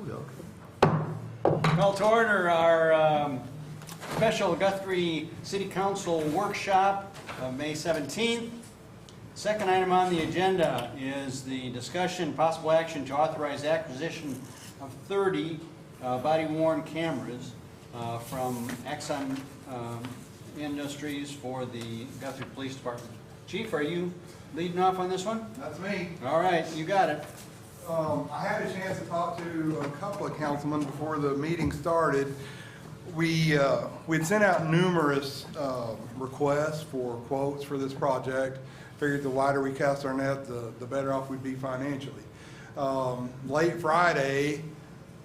we are. Call to order our special Guthrie City Council workshop of May 17th. Second item on the agenda is the discussion, possible action to authorize acquisition of 30 body-worn cameras from Axon Industries for the Guthrie Police Department. Chief, are you leading off on this one? That's me. All right, you got it. I had a chance to talk to a couple of councilmen before the meeting started. We'd sent out numerous requests for quotes for this project. Figured the wider we cast our net, the better off we'd be financially. Late Friday,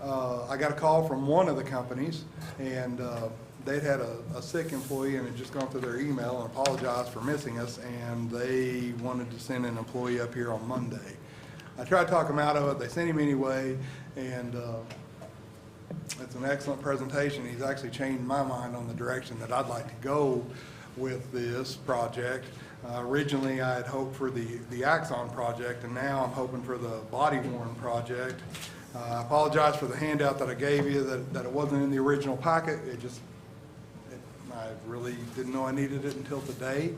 I got a call from one of the companies, and they'd had a sick employee and had just gone through their email and apologized for missing us, and they wanted to send an employee up here on Monday. I tried to talk him out of it. They sent him anyway, and it's an excellent presentation. He's actually changed my mind on the direction that I'd like to go with this project. Originally, I had hoped for the Axon project, and now I'm hoping for the body-worn project. I apologize for the handout that I gave you, that it wasn't in the original packet. I really didn't know I needed it until today.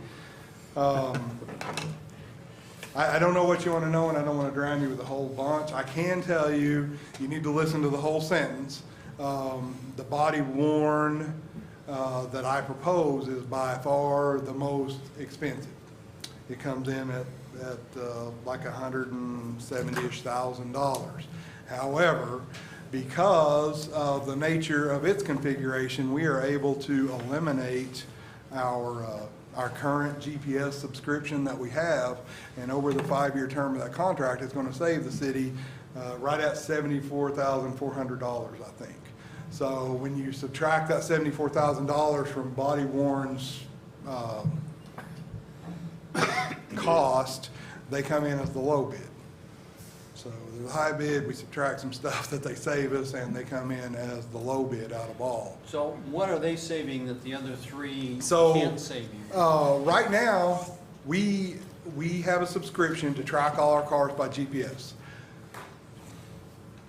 I don't know what you want to know, and I don't want to drown you with a whole bunch. I can tell you, you need to listen to the whole sentence. The body worn that I propose is by far the most expensive. It comes in at like $170,000. However, because of the nature of its configuration, we are able to eliminate our current GPS subscription that we have, and over the 5-year term of that contract, it's going to save the city right at $74,400, I think. So when you subtract that $74,000 from body worn's cost, they come in as the low bid. So the high bid, we subtract some stuff that they save us, and they come in as the low bid out of all. So what are they saving that the other three So, can't save you? Right now, we have a subscription to track all our cars by GPS.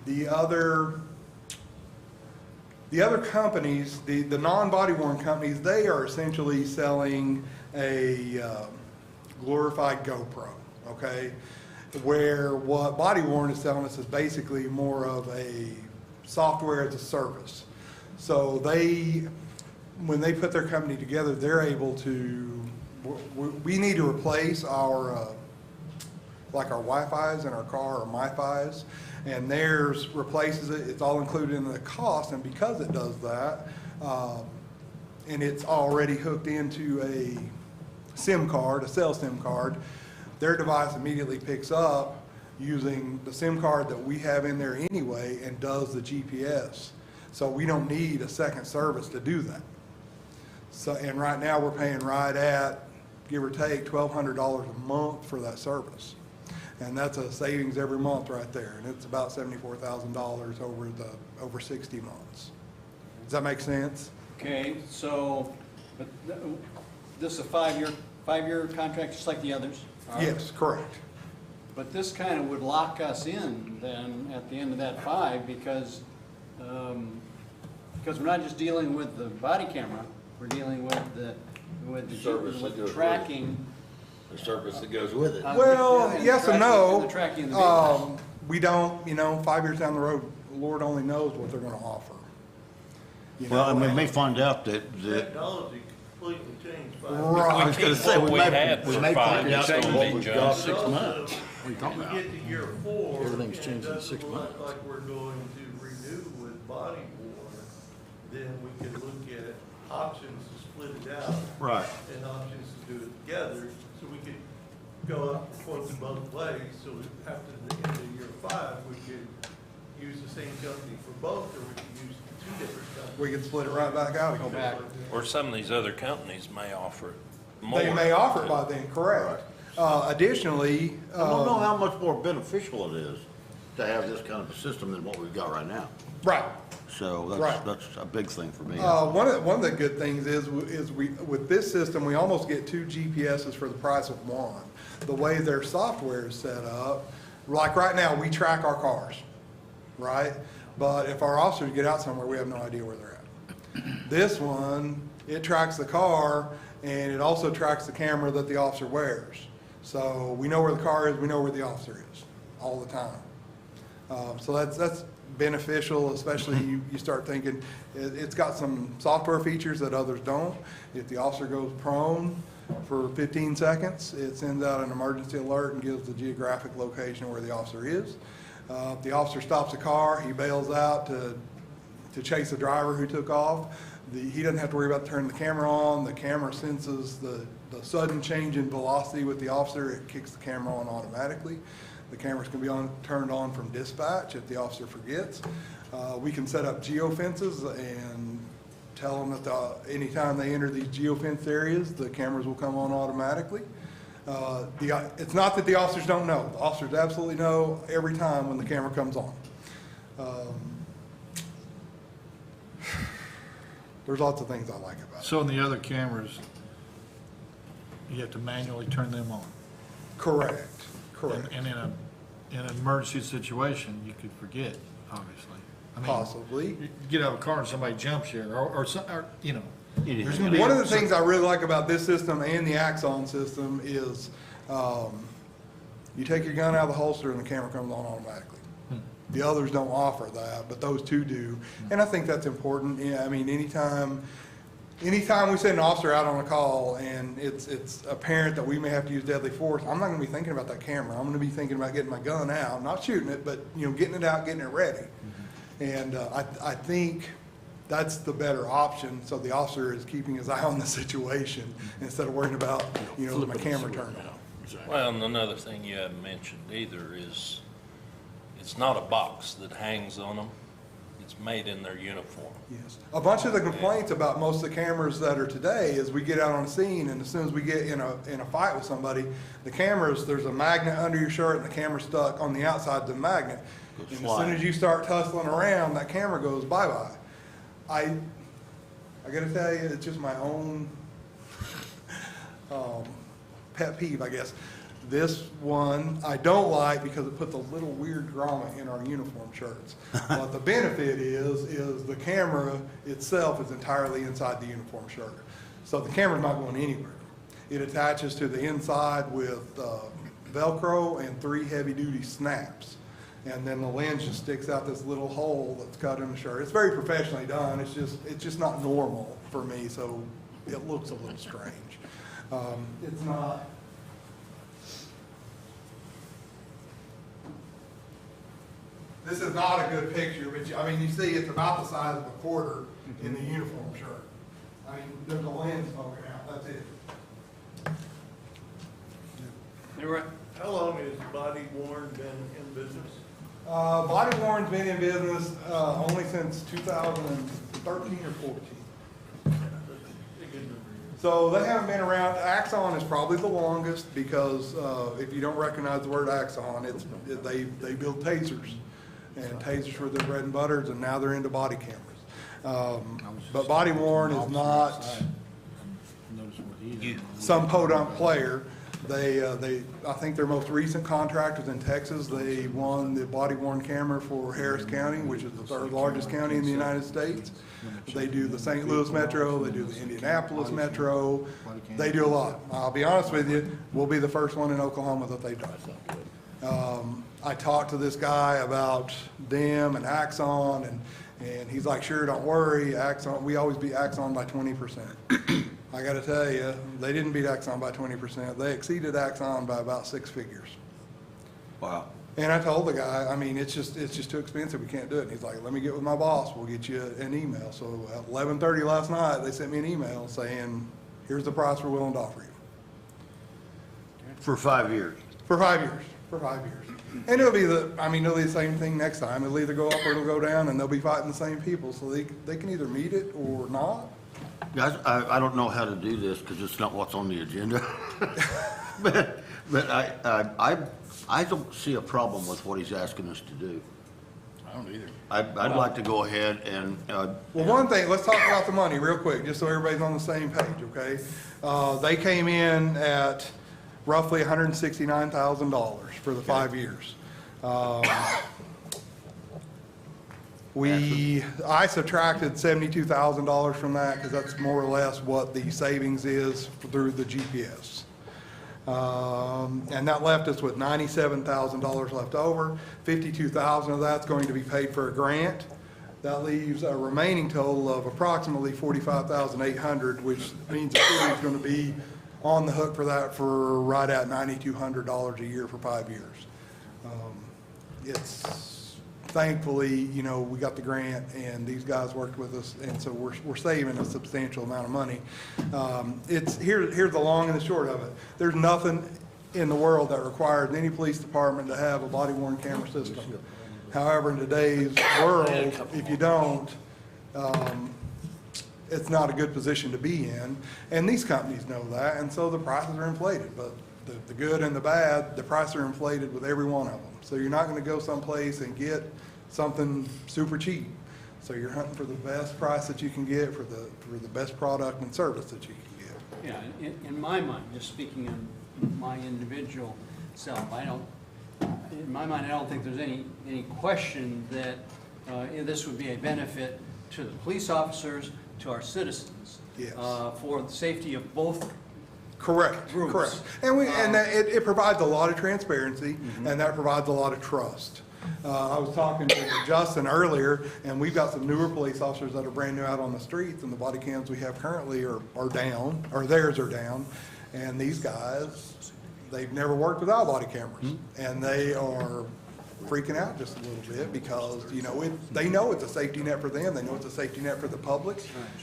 The other companies, the non-body worn companies, they are essentially selling a glorified GoPro, okay? Where what body worn is selling us is basically more of a software as a service. So when they put their company together, they're able to, we need to replace our, like our Wi-Fi's in our car, or MiFi's, and theirs replaces it. It's all included in the cost, and because it does that, and it's already hooked into a SIM card, a cell SIM card, their device immediately picks up using the SIM card that we have in there anyway and does the GPS. So we don't need a second service to do that. So, and right now we're paying right at, give or take, $1,200 a month for that service. And that's a savings every month right there. And it's about $74,000 over 60 months. Does that make sense? Okay, so, but this is a five-year contract just like the others? All right. Yes, correct. But this kind of would lock us in then at the end of that 5 because we're not just dealing with the body camera, we're dealing with the Service with that goes tracking. The service that goes with it. Well, yes and no. The tracking of the vehicle. We don't, 5 years down the road, the Lord only knows what they're going to offer. Well, and we may find out that Technology completely changed. I was going to say, we may for 5 find years out gonna what be we've junk. got. 6 months. What are you talking about? When we get to year 4, Everything's changed in and 6 doesn't months. look like we're going to renew with body worn, then we can look at options to split it out. Right. And options to do it together, so we could go up quotes in both ways, so after the end of year 5, we could use the same company for both, or we could use 2 different companies. We can split it right back out Go again. back. Or some of these other companies may offer it more. They may offer it by then, correct. Additionally, I don't know how much more beneficial it is to have this kind of a system than what we've got right now. right. So Right. that's a big thing for me. One of the good things is we with this system, we almost get 2 GPSs for the price of 1. The way their software is set up, like right now, we track our cars, right? But if our officers get out somewhere, we have no idea where they're at. This one, it tracks the car, and it also tracks the camera that the officer wears. So we know where the car is, we know where the officer is, all the time. So that's beneficial, especially you start thinking, it's got some software features that others don't. If the officer goes prone for 15 seconds, it sends out an emergency alert and gives the geographic location where the officer is. If the officer stops a car, he bails out to chase the driver who took off. He doesn't have to worry about turning the camera on. The camera senses the sudden change in velocity with the officer. It kicks the camera on automatically. The cameras can be turned on from dispatch if the officer forgets. We can set up geofences and tell them that anytime they enter these geofenced areas, the cameras will come on automatically. It's not that the officers don't know. The officers absolutely know every time when the camera comes on. There's lots of things I like about it. So in the other cameras, you have to manually turn them on? Correct, correct. And in an emergency situation, you could forget, obviously. I mean, Possibly. You get out of a car and somebody jumps you, or you know. There's gonna be One of the things I really like about this system and the Axon system is you take your gun out of the holster and the camera comes on automatically. The others don't offer that, but those two do. And I think that's important. Yeah, I mean, anytime we send an officer out on a call and it's apparent that we may have to use deadly force, I'm not gonna be thinking about that camera. I'm gonna be thinking about getting my gun out, not shooting it, but getting it out, getting it ready. And I think that's the better option, so the officer is keeping his eye on the situation instead of worrying about, my camera turned on. Well, and another thing you haven't mentioned either is, it's not a box that hangs on them. It's made in their uniform. Yes. A bunch of the complaints about most of the cameras that are today is we get out on the scene, and as soon as we get in a fight with somebody, the cameras, there's a magnet under your shirt and the camera's stuck on the outside of the magnet. And as soon as you start tussling around, that camera goes bye-bye. I gotta tell you, it's just my own pet peeve, I guess. This one I don't like because it puts a little weird grommet in our uniform shirts. But the benefit is the camera itself is entirely inside the uniform shirt. So the camera's not going anywhere. It attaches to the inside with Velcro and 3 heavy-duty snaps. And then the lens just sticks out this little hole that's cut in the shirt. It's very professionally done. It's just not normal for me, so it looks a little strange. It's not. This is not a good picture, but you see it's about the size of a quarter in the uniform shirt. I mean, there's a lens poking out, that's it. How long has Body Worn been in business? Body Worn's been in business only since 2013 or 14. So they haven't been around. Axon is probably the longest because if you don't recognize the word Axon, they build tasers. And tasers were their bread and butters, and now they're into body cameras. But Body Worn is not some podunk player. I think their most recent contract was in Texas. They won the Body Worn camera for Harris County, which is the 3rd largest county in the United States. They do the St. Louis Metro, they do the Indianapolis Metro. They do a lot. I'll be honest with you, we'll be the first one in Oklahoma that they've done. I talked to this guy about them and Axon, and he's like, sure, don't worry, Axon, we always beat Axon by 20%. I gotta tell you, they didn't beat Axon by 20%. They exceeded Axon by about 6 figures. Wow. And I told the guy, it's just too expensive, we can't do it. And he's like, let me get with my boss, we'll get you an email. So at 11:30 last night, they sent me an email saying, here's the price we're willing to offer you. For 5 years. For 5 years, for 5 years. And it'll be the same thing next time. It'll either go up or it'll go down, and they'll be fighting the same people. So they can either meet it or not. Guys, I don't know how to do this because it's not what's on the agenda. but I don't see a problem with what he's asking us to do. I don't either. I'd like to go ahead and, Well, one thing, let's talk about the money real quick, just so everybody's on the same page, okay? They came in at roughly $169,000 for the 5 years. I subtracted $72,000 from that because that's more or less what the savings is through the GPS. And that left us with $97,000 left over. $52,000 of that's going to be paid for a grant. That leaves a remaining total of approximately $45,800, which means the city is going to be on the hook for that for right at $9,200 a year for 5 years. It's thankfully, you know, we got the grant and these guys worked with us, and so we're saving a substantial amount of money. Here's the long and the short of it. There's nothing in the world that requires any police department to have a body-worn camera system. However, in today's world, if you don't, it's not a good position to be in, and these companies know that, and so the prices are inflated. But the good and the bad, the prices are inflated with every one of them. So you're not going to go someplace and get something super cheap. So you're hunting for the best price that you can get for the best product and service that you can get. Yeah, in my mind, just speaking of my individual self, in my mind, I don't think there's any question that this would be a benefit to the police officers, to our citizens. Yes. For the safety of both. Correct, Groups. correct. And it provides a lot of transparency, and that provides a lot of trust. I was talking to Justin earlier, and we've got some newer police officers that are brand new out on the streets, and the body cams we have currently are down, or theirs are down. And these guys, they've never worked without body cameras, and they are freaking out just a little bit because, you know, they know it's a safety net for them. They know it's a safety net for the public.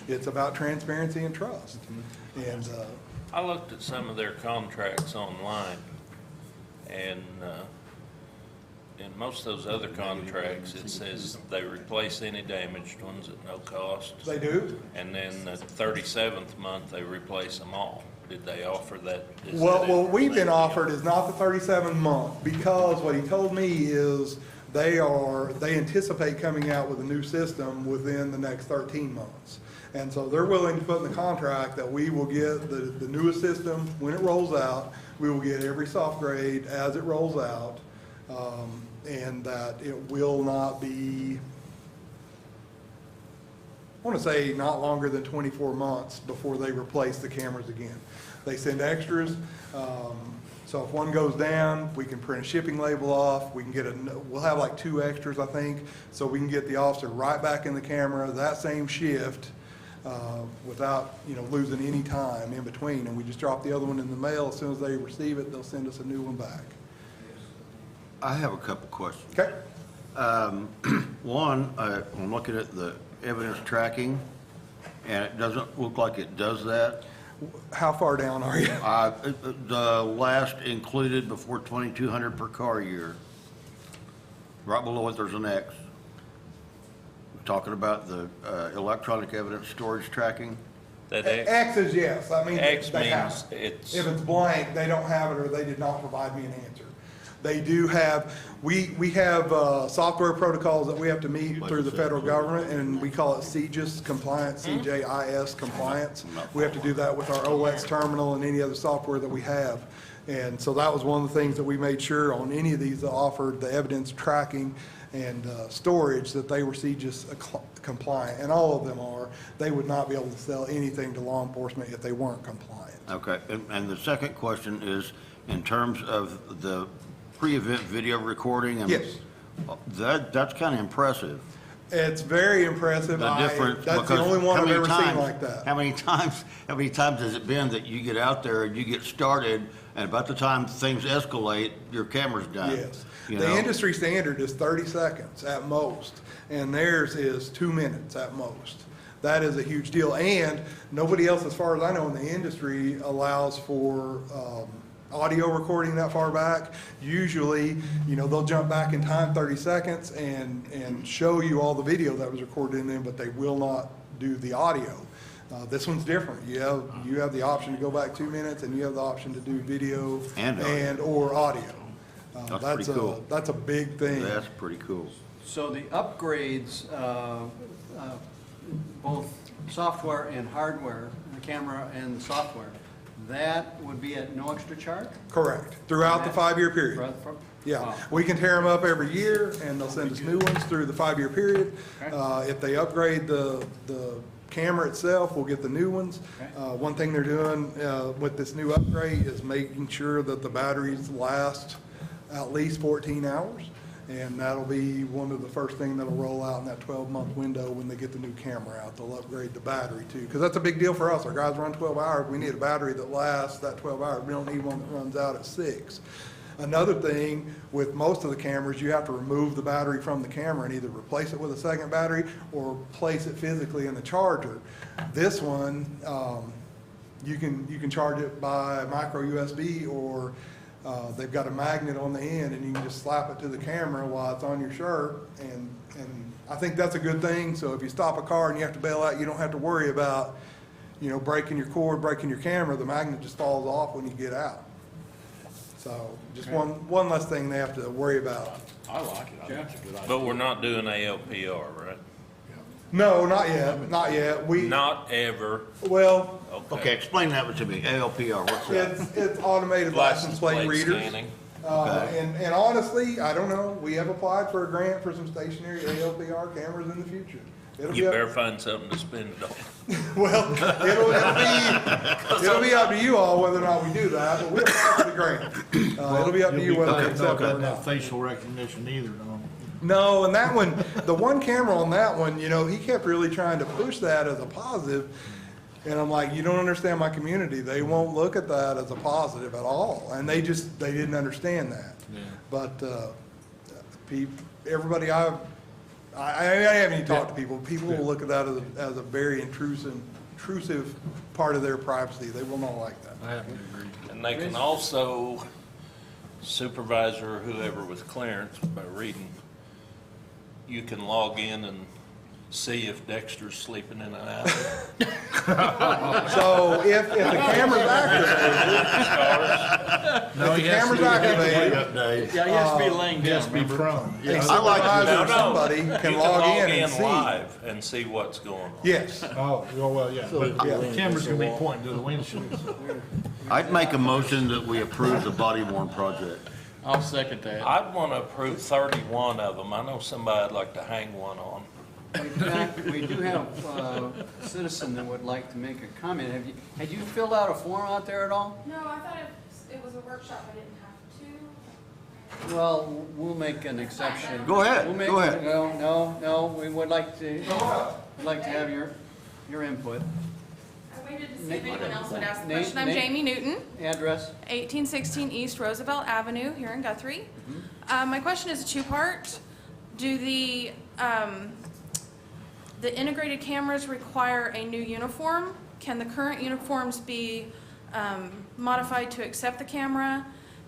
It's about transparency and trust. And I looked at some of their contracts online, and in most of those other contracts, it says they replace any damaged ones at no cost. they do. And then the 37th month, they replace them all. Did they offer that? Is Well, that what we've been information? offered is not the 37-month, because what he told me is they anticipate coming out with a new system within the next 13 months. And so they're willing to put in the contract that we will get the newest system when it rolls out. We will get every soft grade as it rolls out, and that it will not be, I want to say, not longer than 24 months before they replace the cameras again. They send extras, so if one goes down, we can print a shipping label off. We can get we'll have like 2 extras, I think, so we can get the officer right back in the camera that same shift without, you know, losing any time in between. And we just drop the other one in the mail. As soon as they receive it, they'll send us a new one back. I have a couple questions. Okay? One, I'm looking at the evidence tracking, and it doesn't look like it does that. How far down are you? The last included before 2,200 per car year. Right below it, there's an X. Talking about the electronic evidence storage tracking. That X, X is yes. I mean, X they have means it. it's, If it's blank, they don't have it, or they did not provide me an answer. They do have, we have software protocols that we have to meet through the federal government, and we call it CJIS compliance, CJIS compliance. We have to do that with our OS terminal and any other software that we have. And so that was one of the things that we made sure on any of these that offered the evidence tracking and storage, that they were CJIS compliant, and all of them are. They would not be able to sell anything to law enforcement if they weren't compliant. Okay, and the second question is, in terms of the pre-event video recording, and Yes. that's kind of impressive. It's very impressive. The difference, That's the because only one how I've many ever seen times- like that. How many times has it been that you get out there and you get started, and about the time things escalate, your camera's done? Yes. You The know? industry standard is 30 seconds at most, and theirs is 2 minutes at most. That is a huge deal, and nobody else, as far as I know, in the industry allows for audio recording that far back. Usually, you know, they'll jump back in time 30 seconds and show you all the video that was recorded in them, but they will not do the audio. This one's different. You have the option to go back 2 minutes, and you have the option to do video or audio. That's pretty cool. That's a big thing. That's pretty cool. So the upgrades, both software and hardware, the camera and the software, That would be at no extra charge? Correct, throughout the 5-year period. Yeah, Wow. we can tear them up every year, and they'll send us new ones through the 5-year period. Okay. If they upgrade the camera itself, we'll get the new ones. Okay. One thing they're doing with this new upgrade is making sure that the batteries last at least 14 hours. And that'll be one of the first things that'll roll out in that 12-month window when they get the new camera out. They'll upgrade the battery too, because that's a big deal for us. Our guys run 12 hours. We need a battery that lasts that 12 hours. We don't need one that runs out at 6. Another thing, with most of the cameras, you have to remove the battery from the camera and either replace it with a second battery or place it physically in the charger. This one, you can charge it by micro USB, or they've got a magnet on the end and you can just slap it to the camera while it's on your shirt. And I think that's a good thing. So if you stop a car and you have to bail out, you don't have to worry about, breaking your cord, breaking your camera. The magnet just falls off when you get out. So just one less thing they have to worry about. I like it. I think it's a good idea. But we're not doing ALPR, right? No, not yet, not yet. Not ever. Well, Okay, explain that one to me. ALPR, what's that? it's automated license plate readers. scanning. And honestly, I don't know, we have applied for a grant for some stationary ALPR cameras in the future. It'll You be better up, find something to spend it on. well, it'll be up to you all whether or not we do that, but we'll apply for the grant. It'll be up to you whether they accept it or Doesn't have not. facial recognition either, no. No, and that one, the one camera on that one, he kept really trying to push that as a positive. And I'm like, you don't understand my community. They won't look at that as a positive at all. And they didn't understand that. Yeah. But, everybody I haven't even talked to people. People will look at that as a very intrusive part of their privacy. They will not like that. I happen to agree. And they can also, supervisor or whoever with clearance, by reading, you can log in and see if Dexter's sleeping in an alley. So if the camera's activated, No, if the he has to camera's be- activated, Update. Yeah, he has to be laying He has down, to be remember? prone. a Yeah. I like to supervisor No, or no. somebody You can log in and see. live and see what's going on. Yes. Oh, well, yeah, but Yeah. the camera's gonna be pointing to the windshield. So. I'd make a motion that we approve the body worn project. I'll second that. I'd want to approve 31 of them. I know somebody I'd like to hang one on. We do have a citizen that would like to make a comment. Had you filled out a form out there at all? No, I thought it was a workshop, I didn't have to. Well, we'll make an exception. Go ahead, We'll make- go ahead. No, we would like to have your input. I waited to see if anyone else would ask the Nate- question. I'm Nate? Jamie Newton, Address? 1816 East Roosevelt Avenue here in Guthrie. Mm-hmm. My question is a two-part. Do the integrated cameras require a new uniform? Can the current uniforms be modified to accept the camera?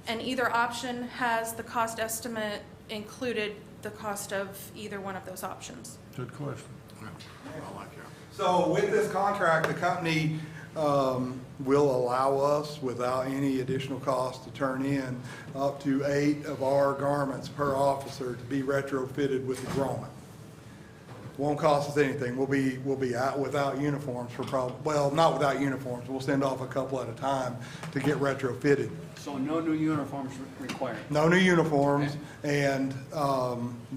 And either option, has the cost estimate included the cost of either one of those options? Good question. So with this contract, the company will allow us, without any additional cost, to turn in up to 8 of our garments per officer to be retrofitted with the grommet. Won't cost us anything. We'll be out without uniforms for not without uniforms. We'll send off a couple at a time to get retrofitted. So no new uniforms required? No new uniforms, and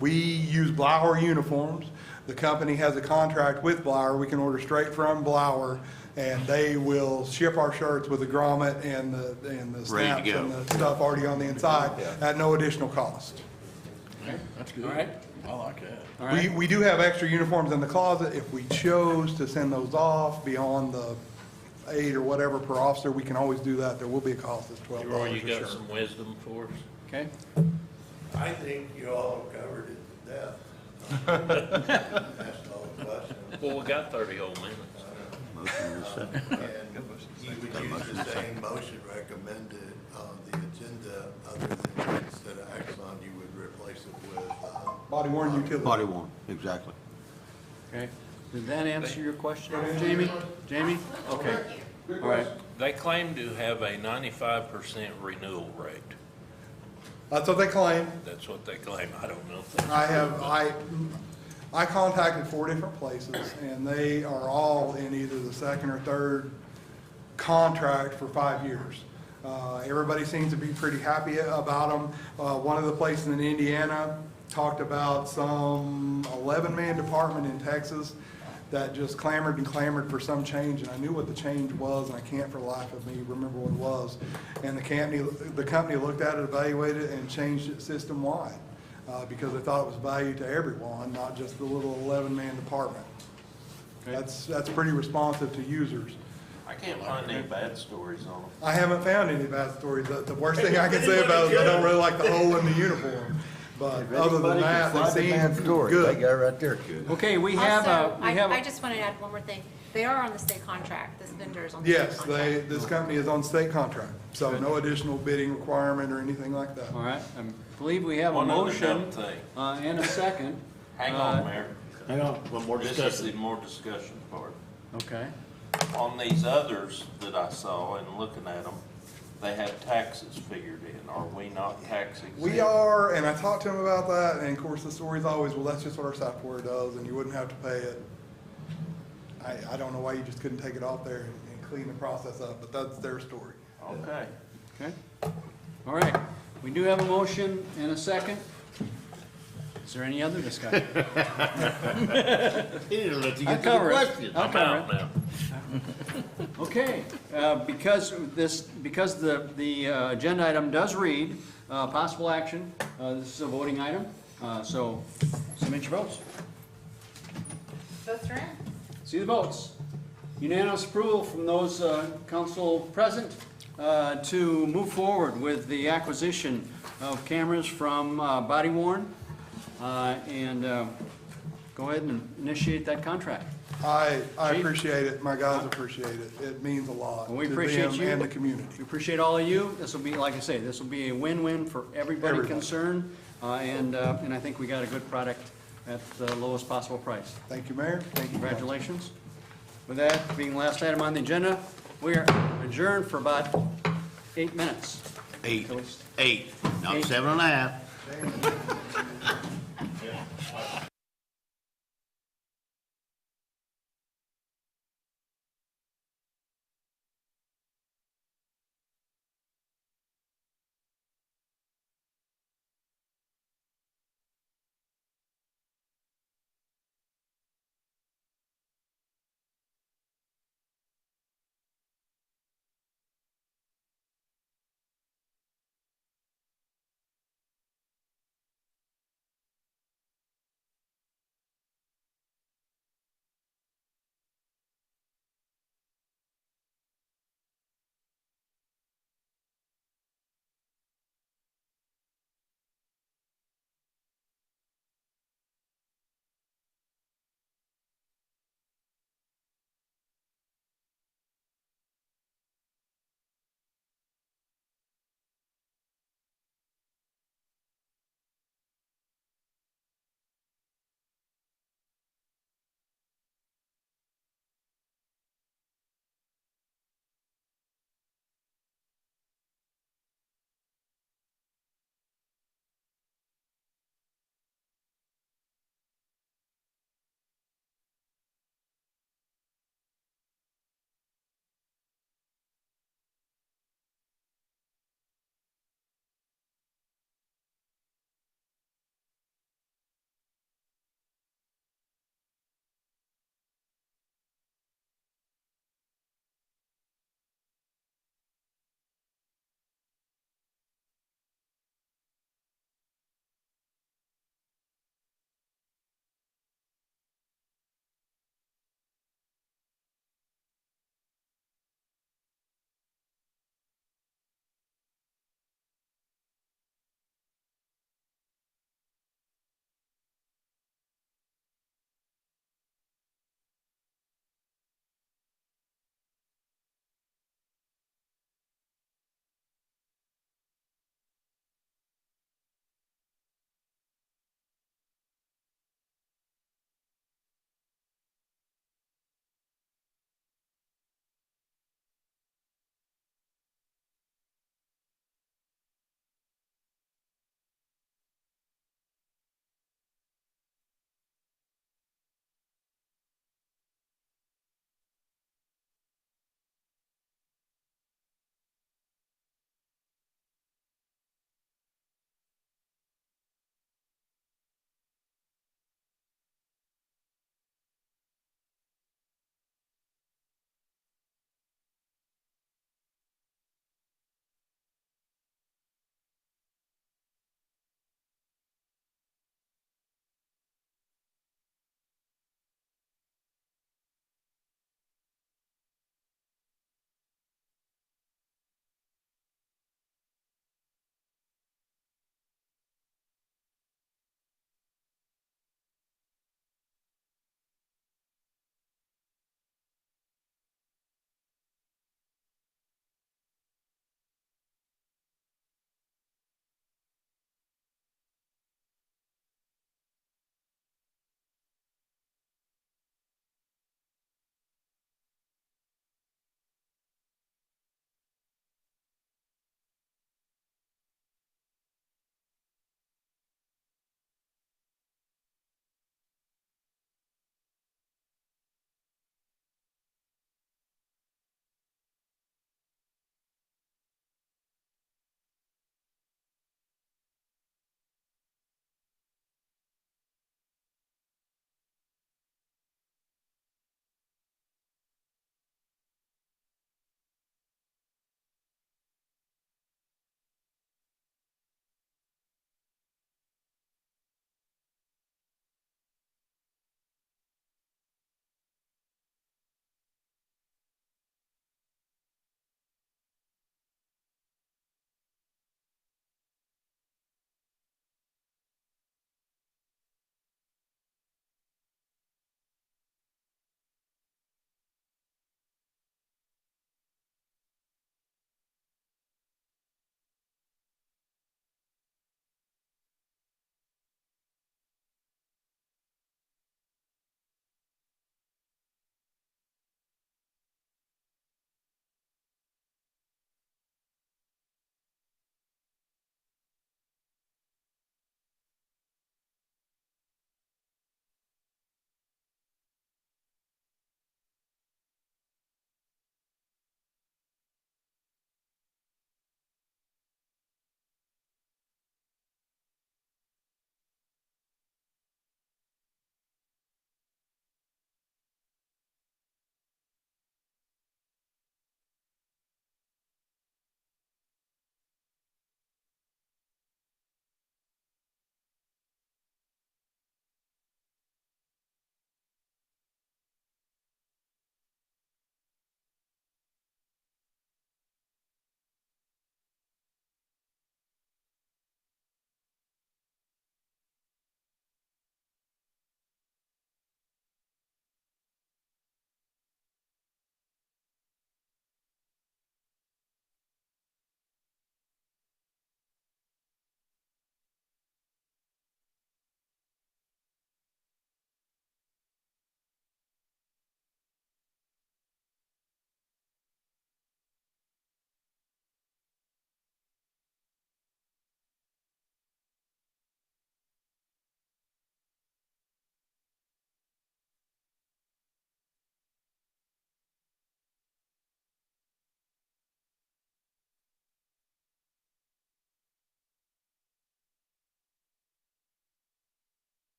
we use Blauer uniforms. The company has a contract with Blauer. We can order straight from Blauer, and they will ship our shirts with the grommet and the Ready to snaps go. and the stuff already on the inside at no additional cost. That's good. All right. I like that. All right. We do have extra uniforms in the closet. If we chose to send those off beyond the 8 or whatever per officer, we can always do that. There will be a cost. It's $12 Roy, you a got shirt. some wisdom for us? Okay. I think you all covered it to death. That's all the question. Well, we got 30 whole minutes. Motion is second. And you would use the same motion recommended on the agenda, other than instead of Exxon, you would replace it with, Body worn utility. Body worn, exactly. Okay. Did that answer your question, Jamie? Jamie? Okay. All right. They claim to have a 95% renewal rate. That's what they claim. That's what they claim. I don't know. I contacted 4 different places, and they are all in either the second or third contract for 5 years. Everybody seems to be pretty happy about them. One of the places in Indiana talked about some 11-man department in Texas that just clamored and clamored for some change, and I knew what the change was, and I can't for the life of me remember what it was. And the company looked at it, evaluated it, and changed it system-wide because they thought it was value to everyone, not just the little 11-man department. That's pretty responsive to users. I can't find any bad stories on them. I haven't found any bad stories. The worst thing I can say about it is I don't really like the hole in the uniform. But other than that, they seem good. got right there, good. Okay, we have Also, a, we have I a, just wanted to add one more thing. They are on the state contract, this vendor is on the state Yes, contract. this company is on state contract, so no additional bidding requirement or anything like that. all right, I believe we have a One other motion dumb thing. and a second. Hang on, Mayor. Hang on, one more This is discussion. the more discussion part. Okay, On these others that I saw and looking at them, they have taxes figured in. Are we not tax exempt? We are, and I talked to him about that, and of course, the story's always, well, that's just what our software does, and you wouldn't have to pay it. I don't know why you just couldn't take it off there and clean the process up, but that's their story. Okay. okay. All right, we do have a motion and a second. Is there any other discussion? He didn't let you I'll get to the cover it. question. I'll I'm cover out it. now. Okay, because the agenda item does read, possible action, this is a voting item, so submit your votes. Votes are in. See the votes. Unanimous approval from those council present to move forward with the acquisition of cameras from Body Worn and go ahead and initiate that contract. I Chief? appreciate it, my guys appreciate it, it means a lot Well, we to appreciate them you. and the community. We appreciate all of you. This will be, like I say, this will be a win-win for everybody Everybody. concerned, and I think we got a good product at the lowest possible price. Thank you, Mayor, thank you. Council. Congratulations. With that being the last item on the agenda, we are adjourned for about 8 minutes. Eight, not Eight. 7.5.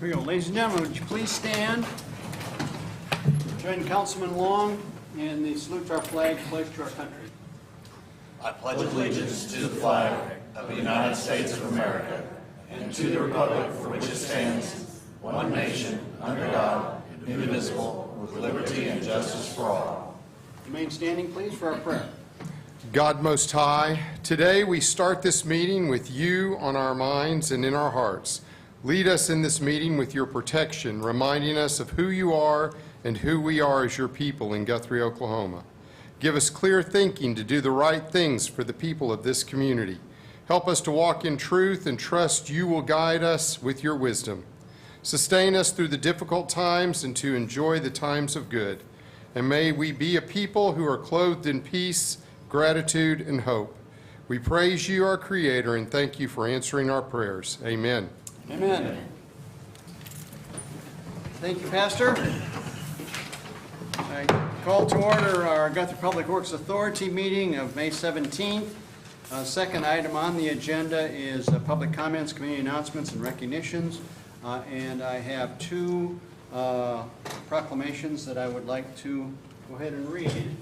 Here we go. Ladies and gentlemen, would you please stand? Join Councilman Long in the salute to our flag, pledge to our country. I pledge allegiance to the flag of the United States of America and to the republic for which it stands, one nation, under God, indivisible, with liberty and justice for all. Remain standing, please, for our prayer. God Most High, today we start this meeting with you on our minds and in our hearts. Lead us in this meeting with your protection, reminding us of who you are and who we are as your people in Guthrie, Oklahoma. Give us clear thinking to do the right things for the people of this community. Help us to walk in truth and trust you will guide us with your wisdom. Sustain us through the difficult times and to enjoy the times of good. And may we be a people who are clothed in peace, gratitude, and hope. We praise you, our Creator, and thank you for answering our prayers. Amen. Amen. Thank you, Pastor. I call to order our Guthrie Public Works Authority meeting of May 17th. Second item on the agenda is public comments, community announcements, and recognitions. And I have two proclamations that I would like to go ahead and read.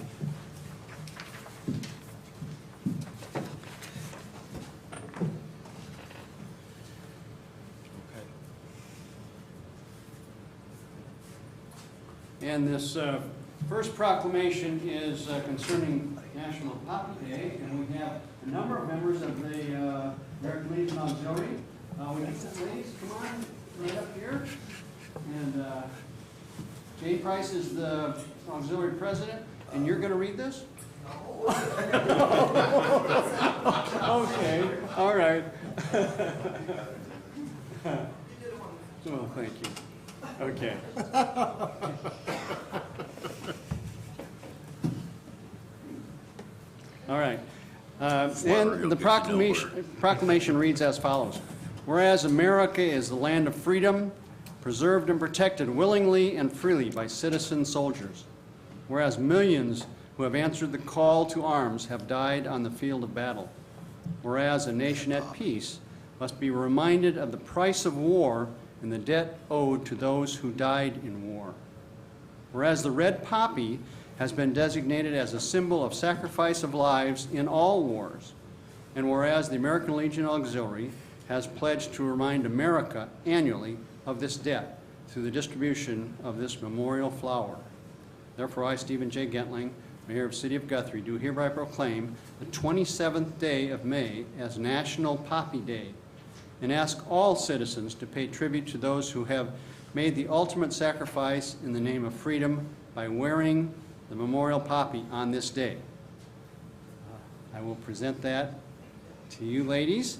And this first proclamation is concerning National Poppy Day, and we have a number of members of the American Legion Auxiliary. We have some ladies, come on, right up here. And Jane Price is the auxiliary president, and you're going to read this? No. Okay, all right. Oh, thank you. Okay. All right. And the proclamation reads as follows. Whereas America is the land of freedom, preserved and protected willingly and freely by citizen soldiers. Whereas millions who have answered the call to arms have died on the field of battle. Whereas a nation at peace must be reminded of the price of war and the debt owed to those who died in war. Whereas the red poppy has been designated as a symbol of sacrifice of lives in all wars, and whereas the American Legion Auxiliary has pledged to remind America annually of this debt through the distribution of this memorial flower. Therefore, I, Stephen J. Gentling, Mayor of the City of Guthrie, do hereby proclaim the 27th day of May as National Poppy Day, and ask all citizens to pay tribute to those who have made the ultimate sacrifice in the name of freedom by wearing the memorial poppy on this day. I will present that to you ladies.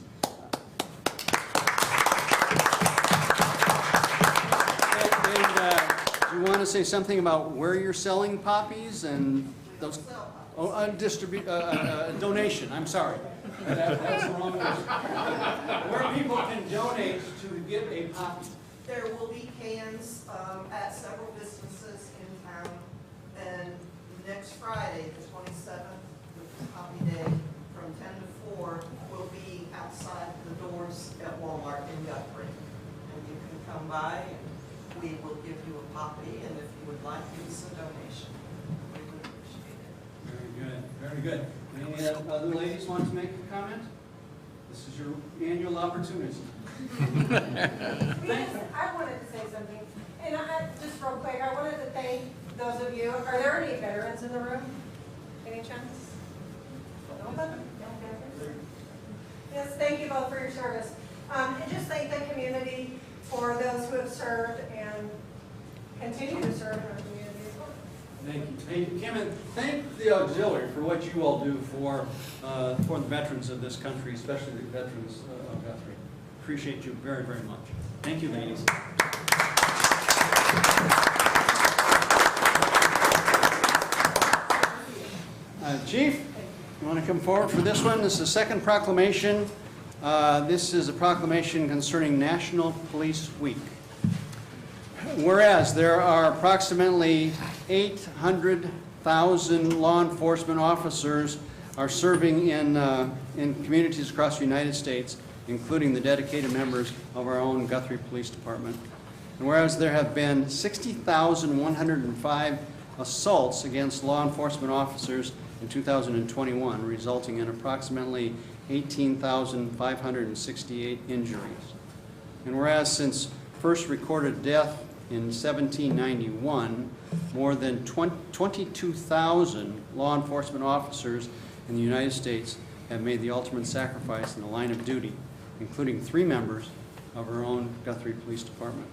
Do you want to say something about where you're selling poppies and those? Oh, donation, I'm sorry. That's the wrong word. Where people can donate to get a poppy. There will be cans at several businesses in town. And next Friday, the 27th, which is Poppy Day, from 10 to 4, will be outside the doors at Walmart in Guthrie. And you can come by and we will give you a poppy, and if you would like, give us a donation. We would appreciate it. Very good, very good. Any other ladies want to make a comment? This is your annual opportunity. I wanted to say something, and just real quick, I wanted to thank those of you. Are there any veterans in the room? Any chance? Nobody? Yes, thank you both for your service. And just thank the community for those who have served and continue to serve in our community as well. Thank you. Thank you, Kim, and thank the auxiliary for what you all do for the veterans of this country, especially the veterans of Guthrie. Appreciate you very, very much. Thank you, ladies. Chief, you want to come forward for this one? This is the second proclamation. This is a proclamation concerning National Police Week. Whereas there are approximately 800,000 law enforcement officers are serving in communities across the United States, including the dedicated members of our own Guthrie Police Department. And whereas there have been 60,105 assaults against law enforcement officers in 2021, resulting in approximately 18,568 injuries. And whereas since first recorded death in 1791, more than 22,000 law enforcement officers in the United States have made the ultimate sacrifice in the line of duty, including 3 members of our own Guthrie Police Department.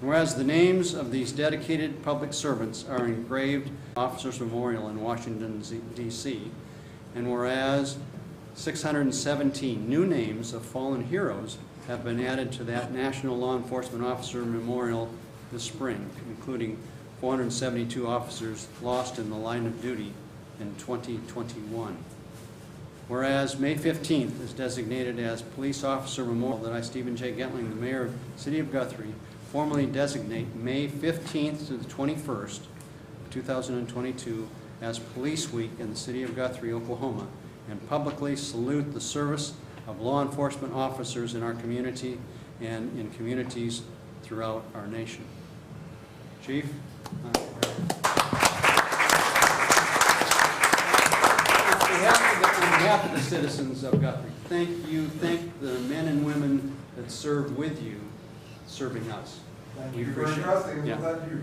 And whereas the names of these dedicated public servants are engraved in Officers Memorial in Washington, D.C., and whereas 617 new names of fallen heroes have been added to that National Law Enforcement Officer Memorial this spring, including 472 officers lost in the line of duty in 2021. Whereas May 15th is designated as Police Officer Memorial, that I, Stephen J. Gentling, the Mayor of the City of Guthrie, formally designate May 15th to the 21st, 2022, as Police Week in the City of Guthrie, Oklahoma, and publicly salute the service of law enforcement officers in our community and in communities throughout our nation. Chief? On behalf of the citizens of Guthrie, thank the men and women that serve with you, serving us. Thank We you for appreciate it. trusting Yeah. without you.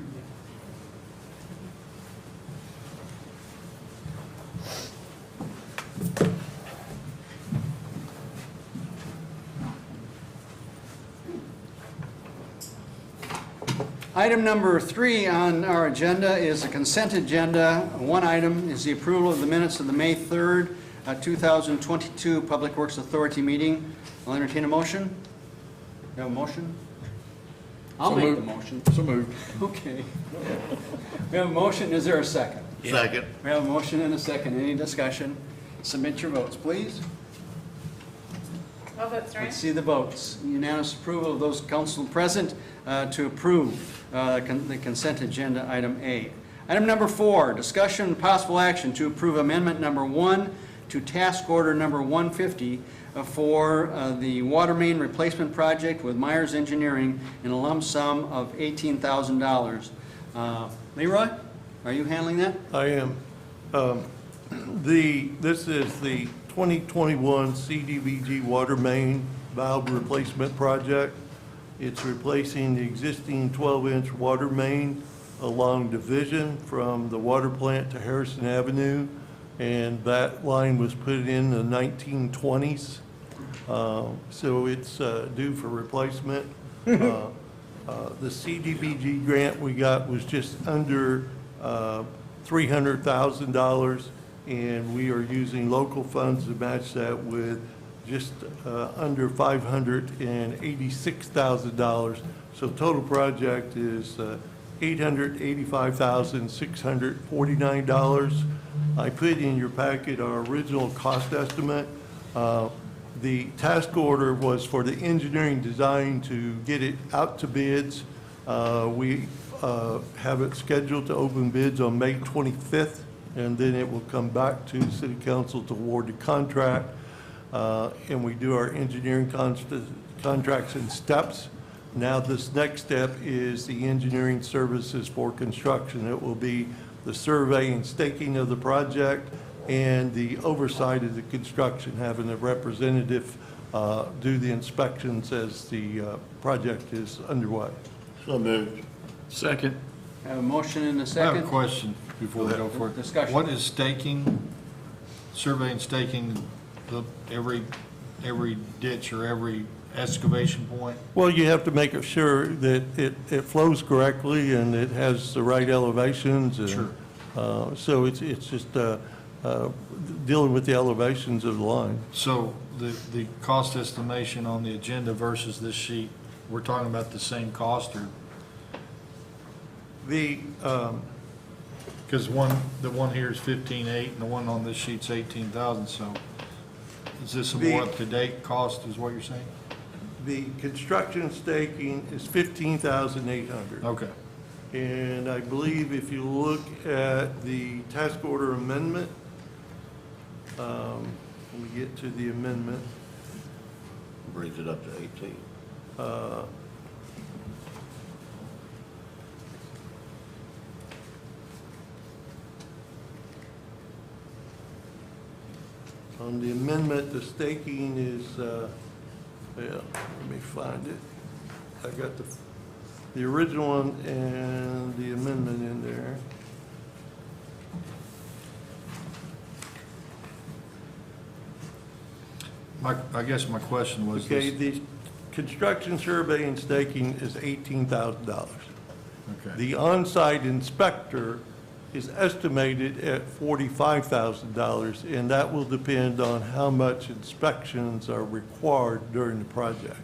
Item number 3 on our agenda is a consent agenda. One item is the approval of the minutes of the May 3rd, 2022 Public Works Authority meeting. I'll entertain a motion. You have a motion? I'll So make moved. the motion. So moved. Okay. We have a motion. Is there a second? Second. We have a motion and a second. Any discussion? Submit your votes, please. All votes, right? Let's see the votes. Unanimous approval of those council present to approve the consent agenda, item A. Item number 4, discussion and possible action to approve amendment number 1 to task order number 150 for the water main replacement project with Myers Engineering in a lump sum of $18,000. Leroy, are you handling that? I am. This is the 2021 CDBG water main valve replacement project. It's replacing the existing 12-inch water main along Division from the water plant to Harrison Avenue, and that line was put in the 1920s. So it's due for replacement. The CDBG grant we got was just under $300,000, and we are using local funds to match that with just under $586,000. So total project is $885,649. I put in your packet our original cost estimate. The task order was for the engineering design to get it out to bids. We have it scheduled to open bids on May 25th, and then it will come back to the City Council to award the contract. And we do our engineering contracts in steps. Now this next step is the engineering services for construction. It will be the survey and staking of the project and the oversight of the construction, having a representative do the inspections as the project is underway. So moved. Second. Have a motion and a I have second. a question before we go for it. Discussion. What is staking, survey and staking every ditch or every excavation point? Well, you have to make sure that it flows correctly and it has the right elevations. And, Sure. So it's just dealing with the elevations of the line. So the cost estimation on the agenda versus this sheet, we're talking about the same cost, or? The, Because the one here is 15.8 and the one on this sheet's 18,000, so is this a more up-to-date cost, is what you're saying? the construction staking is $15,800. Okay. And I believe if you look at the task order amendment, let me get to the amendment. Brings it up to 18. On the amendment, the staking is, yeah, let me find it. I got the original one and the amendment in there. I guess my question was Okay, this. the construction survey and staking is $18,000. Okay. The on-site inspector is estimated at $45,000, and that will depend on how much inspections are required during the project.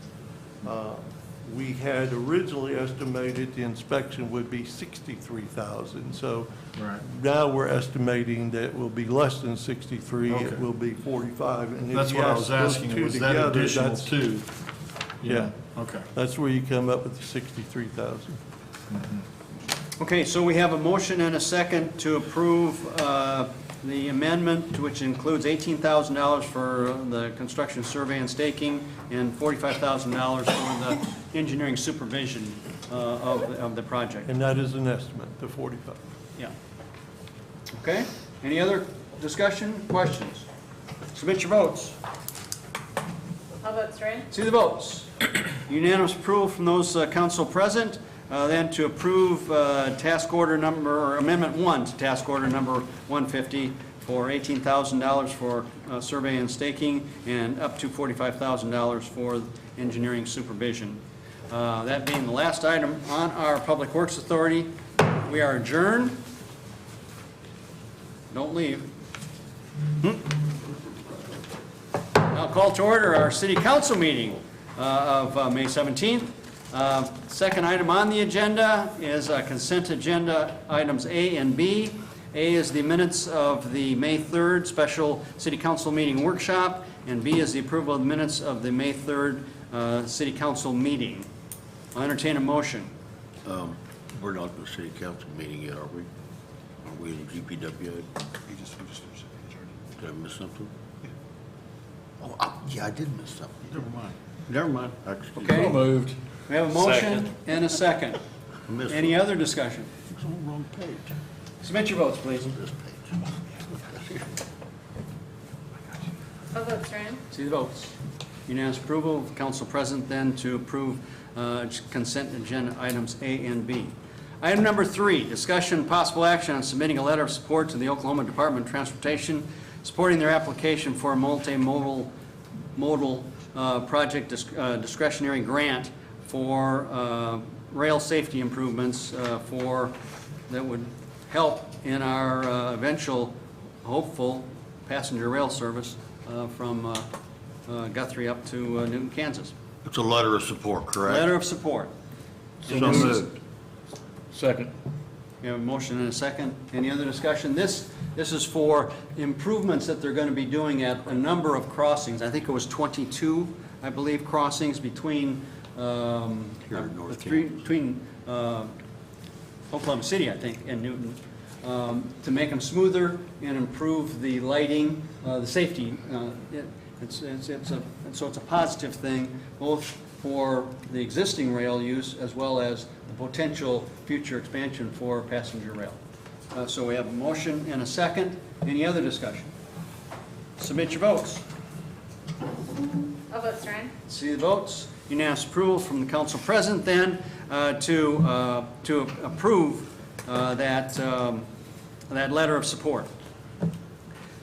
We had originally estimated the inspection would be $63,000, so Right. now we're estimating that it will be less than 63, Okay. it will be 45. And if That's you what I add was those asking, two was that together, additional that's- two? Yeah. Okay. That's where you come up with the 63,000. Okay, so we have a motion and a second to approve the amendment, which includes $18,000 for the construction survey and staking and $45,000 for the engineering supervision of the project. And that is an estimate, the 45. Yeah. Okay, any other discussion, questions? Submit your votes. How about Strand? See the votes. Unanimous approval from those council present. Then to approve task order number, or amendment 1 to task order number 150 for $18,000 for survey and staking and up to $45,000 for engineering supervision. That being the last item on our Public Works Authority, we are adjourned. Don't leave. Now call to order our city council meeting of May 17th. Second item on the agenda is consent agenda items A and B. A is the minutes of the May 3rd special city council meeting workshop, and B is the approval of the minutes of the May 3rd city council meeting. I'll entertain a motion. We're not in the city council meeting yet, are we? Are we in the GPW? Did I miss something? Oh, yeah, I did miss something. Never mind. Never mind. Excuse Okay. So moved. We have a motion Second. and a second. I missed Any it. other discussion? It's on the wrong page. Submit your votes, please. This page. How about Strand? See the votes. Unanimous approval of council present then to approve consent agenda items A and B. Item number 3, discussion and possible action on submitting a letter of support to the Oklahoma Department of Transportation, supporting their application for a multimodal project discretionary grant for rail safety improvements that would help in our eventual hopeful passenger rail service from Guthrie up to Newton, Kansas. It's a letter of support, correct? Letter of support. So moved. Second. We have a motion and a second. Any other discussion? This is for improvements that they're going to be doing at a number of crossings. I think it was 22, I believe, crossings between Here in North between Oklahoma City, I think, and Newton, to make them smoother and improve the lighting, the safety. So it's a positive thing, both for the existing rail use as well as the potential future expansion for passenger rail. So we have a motion and a second. Any other discussion? Submit your votes. How about Strand? See the votes. Unanimous approval from the council present then to approve that letter of support.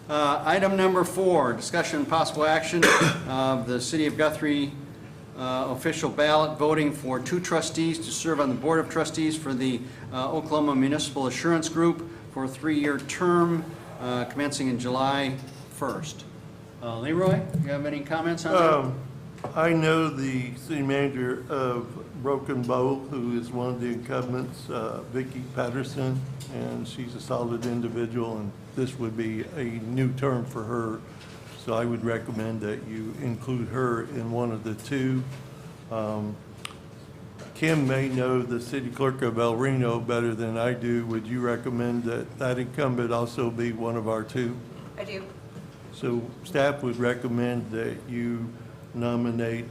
Item number 4, discussion and possible action of the City of Guthrie official ballot voting for 2 trustees to serve on the Board of Trustees for the Oklahoma Municipal Assurance Group for a 3-year term commencing in July 1st. Leroy, you have any comments on that? I know the city manager of Broken Bow, who is one of the incumbents, Vicki Patterson, and she's a solid individual, and this would be a new term for her. So I would recommend that you include her in one of the 2. Kim may know the city clerk of El Reno better than I do. Would you recommend that that incumbent also be one of our 2? I do. So staff would recommend that you nominate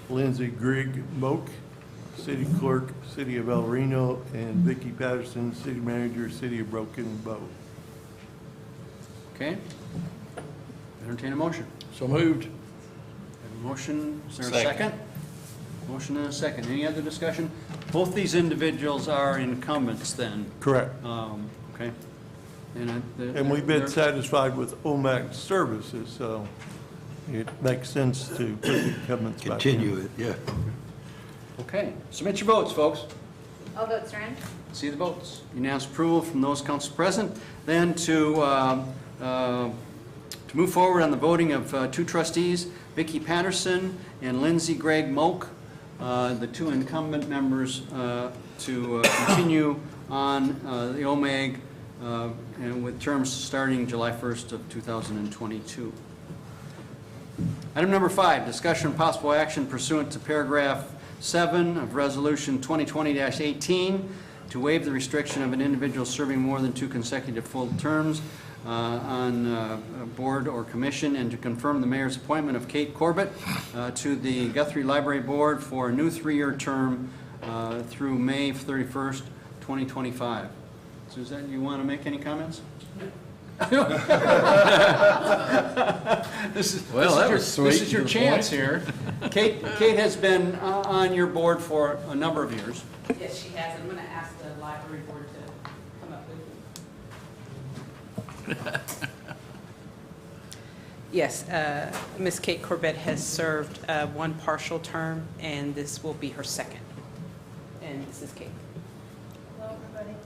Lindsay Grigg Moak, city clerk, city of El Reno, and Vicki Patterson, city manager, city of Broken Bow. Okay. Entertain a motion. So moved. Have a motion, is there a Second. second? Motion and a second. Any other discussion? Both these individuals are incumbents then, Correct. okay? And we've been satisfied with OMAC services, so it makes sense to put the incumbents back in. Continue it, yeah. Okay, submit your votes, folks. All votes are in. See the votes. Unanimous approval from those council present. Then to move forward on the voting of two trustees, Vicki Patterson and Lindsay Gregg Moak, the two incumbent members to continue on the OMAG and with terms starting July 1st of 2022. Item number 5, discussion and possible action pursuant to paragraph 7 of Resolution 2020-18 to waive the restriction of an individual serving more than 2 consecutive full terms on a board or commission, and to confirm the mayor's appointment of Kate Corbett to the Guthrie Library Board for a new 3-year term through May 31st, 2025. Suzanne, you want to make any comments? This is your chance here. Kate has been on your board for a number of years. Yes, she has. I'm going to ask the library board to come up with. Yes, Ms. Kate Corbett has served one partial term, and this will be her second. And this is Kate. Hello, everybody.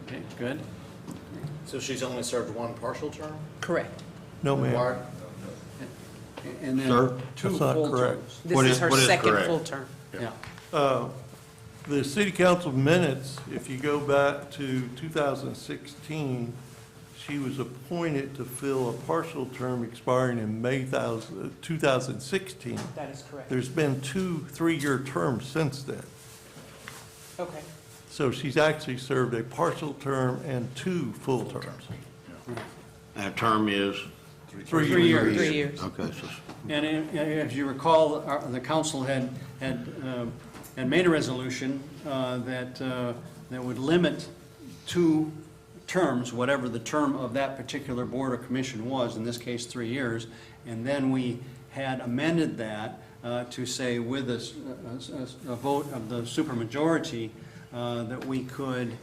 Okay, good. So she's only served one partial term? Correct. No, ma'am. And then Sir? two That's not full correct. terms. This What is is- her what is second correct? full term. Yeah. The city council minutes, if you go back to 2016, she was appointed to fill a partial term expiring in May 2016. That is correct. There's been 2 3-year terms since then. Okay. So she's actually served a partial term and 2 full terms. And a term is? 3 3 years. years. 3 years. Okay, so And if you recall, the council had made a resolution that would limit 2 terms, whatever the term of that particular board or commission was, in this case 3 years, and then we had amended that to say with a vote of the supermajority that we could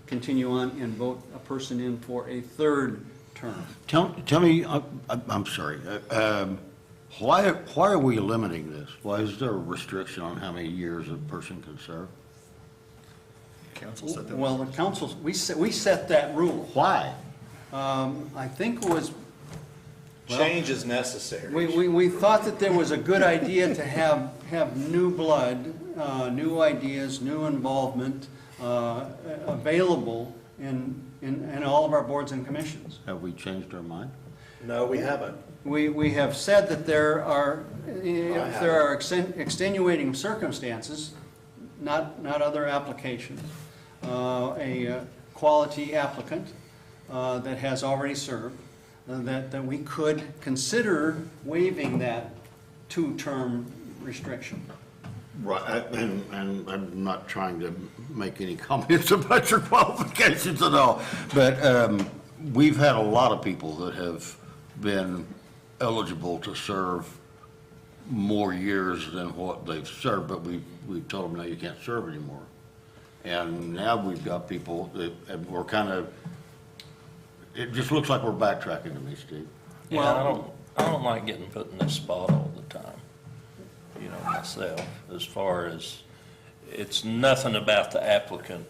continue on and vote a person in for a 3rd term. tell me, I'm sorry, why are we limiting this? Why is there a restriction on how many years a person can serve? Council said that. Well, the council, we set that rule. Why? I think it was, well, Change is necessary. we thought that there was a good idea to have new blood, new ideas, new involvement available in all of our boards and commissions. Have we changed our mind? No, we haven't. We have said that there are, if there are extenuating circumstances, not other applications, a quality applicant that has already served, that we could consider waiving that 2-term restriction. Right, and I'm not trying to make any comments about your qualifications at all, but we've had a lot of people that have been eligible to serve more years than what they've served, but we've told them, no, you can't serve anymore. And now we've got people that, and we're kind of, it just looks like we're backtracking to me, Steve. Yeah, I don't like getting put in this spot all the time, you know, myself, as far as, it's nothing about the applicant.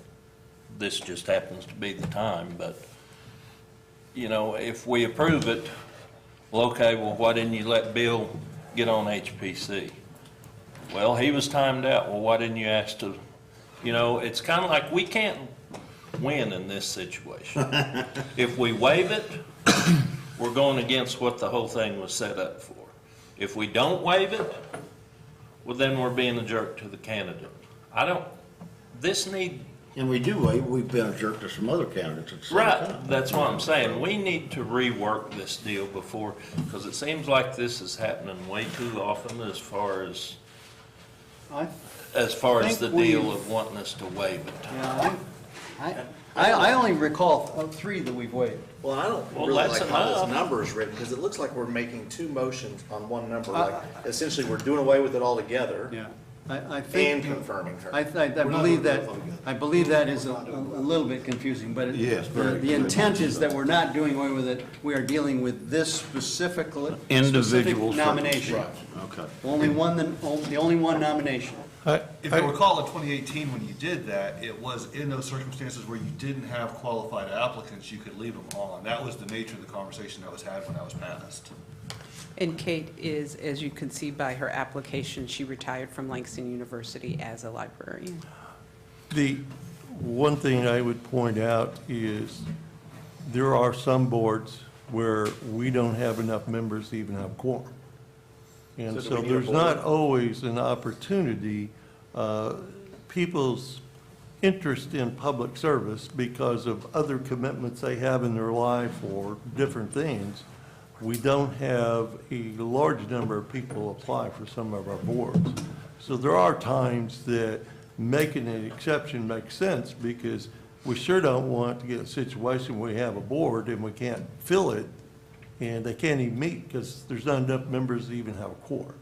This just happens to be the time, but, you know, if we approve it, well, okay, well, why didn't you let Bill get on HPC? Well, he was timed out. Well, why didn't you ask to, you know, it's kind of like we can't win in this situation. If we waive it, we're going against what the whole thing was set up for. If we don't waive it, well, then we're being a jerk to the candidate. And we do, we've been a jerk to some other candidates at the same time. Right, that's what I'm saying. We need to rework this deal before, because it seems like this is happening way too often as far as the think deal of wanting us to waive it. Yeah, I only recall 3 that we've waived. Well, I don't Well, really that's like how this enough. number is written, because it looks like we're making 2 motions on one number, like, essentially, we're doing away with it altogether Yeah. I and think, confirming her. I believe that is a little bit confusing, but Yes, very. the intent is that we're not doing away with it. We are dealing with this specific Individual nomination. Okay. The only one nomination. If you recall, in 2018, when you did that, it was in those circumstances where you didn't have qualified applicants, you could leave them on. That was the nature of the conversation that was had when that was passed. And Kate is, as you can see by her application, she retired from Langston University as a librarian. The one thing I would point out is there are some boards where we don't have enough members to even have quorum. And So do so we need a there's board? not always an opportunity, people's interest in public service because of other commitments they have in their life or different things. We don't have a large number of people apply for some of our boards. So there are times that making an exception makes sense because we sure don't want to get a situation where we have a board and we can't fill it and they can't even meet because there's not enough members to even have a quorum.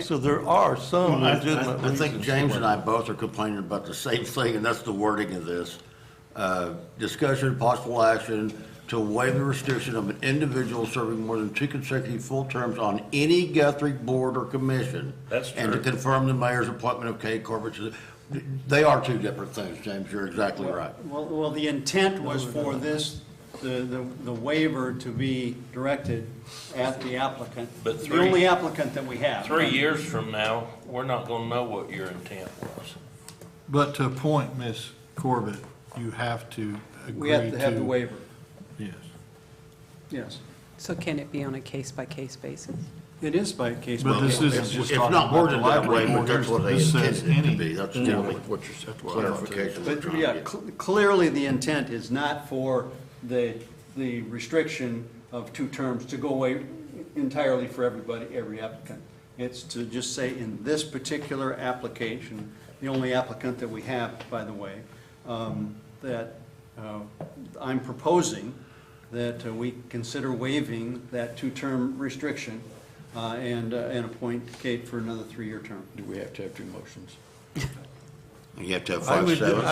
So there are some legitimate I think reasons James for and I both are complaining about the same thing, and that's the wording of this. Discussion, possible action to waive the restriction of an individual serving more than 2 consecutive full terms on any Guthrie board or commission. That's And to true. confirm the mayor's appointment of Kate Corbett. They are 2 different things, James, you're exactly right. Well, the intent was for this, the waiver to be directed at the applicant. But The only applicant that we have. 3 years from now, we're not gonna know what your intent was. But to appoint Ms. Corbett, you have to agree We have to have the waiver, Yes. yes. So can it be on a case-by-case basis? It is by case. But by this case. isn't just It's talking not about the worded that way, library but board. that's what they This says intended it to any be. That's the only what you're, that's what I thought too. clarification we're But, trying yeah, to get. clearly the intent is not for the restriction of 2 terms to go away entirely for everybody, every applicant. It's to just say in this particular application, the only applicant that we have, by the way, that I'm proposing that we consider waiving that 2-term restriction and appoint Kate for another 3-year term. Do we have to have 2 motions? You have to have I 5, would, 7.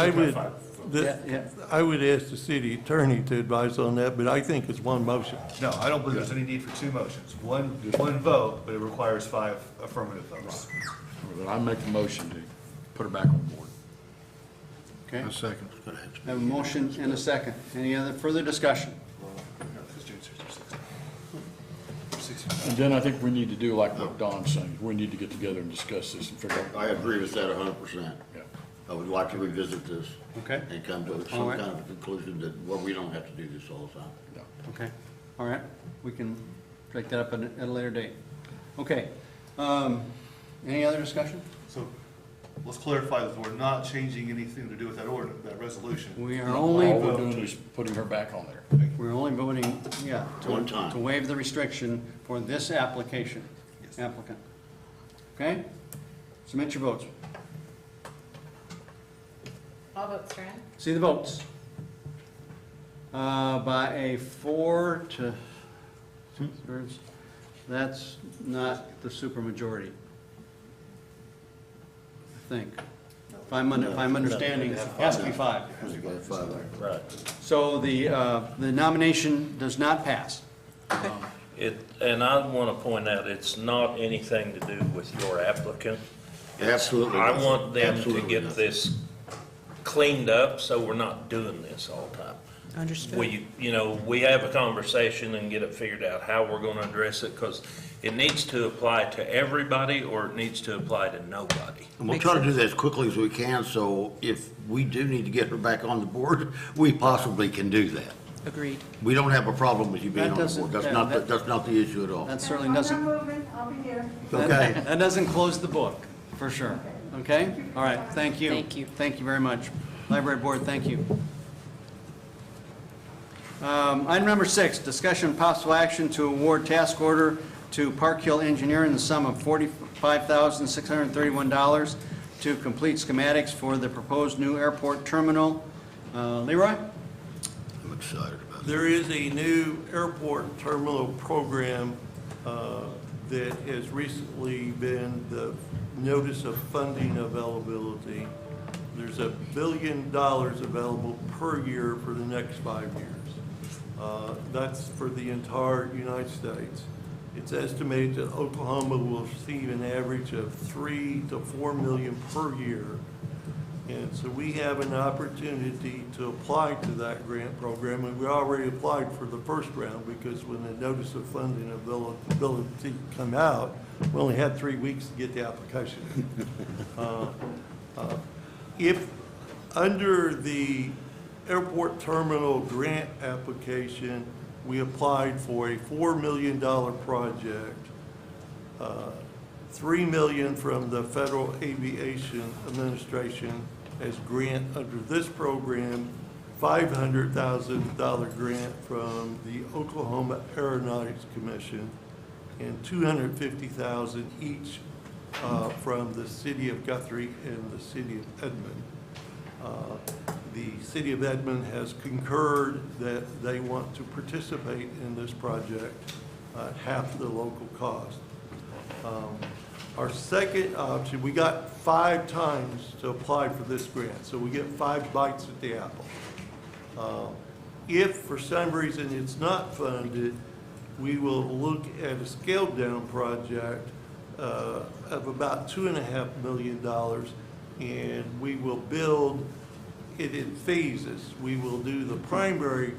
I would ask the city attorney to advise on that, but I think it's one motion. No, I don't believe there's any need for 2 motions. One vote, but it requires 5 affirmative votes. But I make the motion to put her back on board. Okay? A second. I have a motion and a second. Any other further discussion? And then I think we need to do like what Don's saying. We need to get together and discuss this and figure out. I agree with that 100%. Yeah. I would like to revisit this. Okay. And come to All some right. kind of conclusion that, well, we don't have to do this all the time. Okay, all right. We can take that up at a later date. Okay. Any other discussion? So let's clarify that we're not changing anything to do with that order, that resolution. We are only All we're doing voting, is putting her back on there. we're only voting, yeah, One time. to waive the restriction for this application, Yes. applicant. Okay? Submit your votes. All votes are in. See the votes. By a 4 to 2/3, that's not the supermajority, I think. If I'm understanding, it has to be 5. Right. So the nomination does not pass. And I want to point out, it's not anything to do with your applicant. Absolutely. I nothing. want them to Absolutely get nothing. this cleaned up, so we're not doing this all the time. Understood. We have a conversation and get it figured out how we're going to address it, because it needs to apply to everybody or it needs to apply to nobody. And we'll try to do that as quickly as we can, so if we do need to get her back on the board, we possibly can do that. Agreed. We don't have a problem with you being That on the doesn't- board. That's that- not, that- that's not the issue at all. That certainly doesn't, I'm moving, I'll be here. Okay? that doesn't close the book, for sure. Okay? All right, thank you. Thank you. Thank you very much. Library Board, thank you. Item number 6, discussion and possible action to award task order to Park Hill Engineering in the sum of $45,631 to complete schematics for the proposed new airport terminal Leroy? I'm excited about it. There is a new airport terminal program that has recently been the notice of funding availability. There's $1 billion available per year for the next 5 years. That's for the entire United States. It's estimated that Oklahoma will receive an average of 3 to 4 million per year. And so we have an opportunity to apply to that grant program, and we already applied for the first round because when the notice of funding availability come out, we only had 3 weeks to get the application in. If under the airport terminal grant application, we applied for a $4 million project, $3 million from the Federal Aviation Administration as grant under this program, $500,000 grant from the Oklahoma Aeronautics Commission, and $250,000 each from the city of Guthrie and the city of Edmond. The city of Edmond has concurred that they want to participate in this project at half the local cost. Our second option, we got 5 times to apply for this grant, so we get 5 bites at the apple. If for some reason it's not funded, we will look at a scaled down project of about $2.5 million, and we will build it in phases. We will do the primary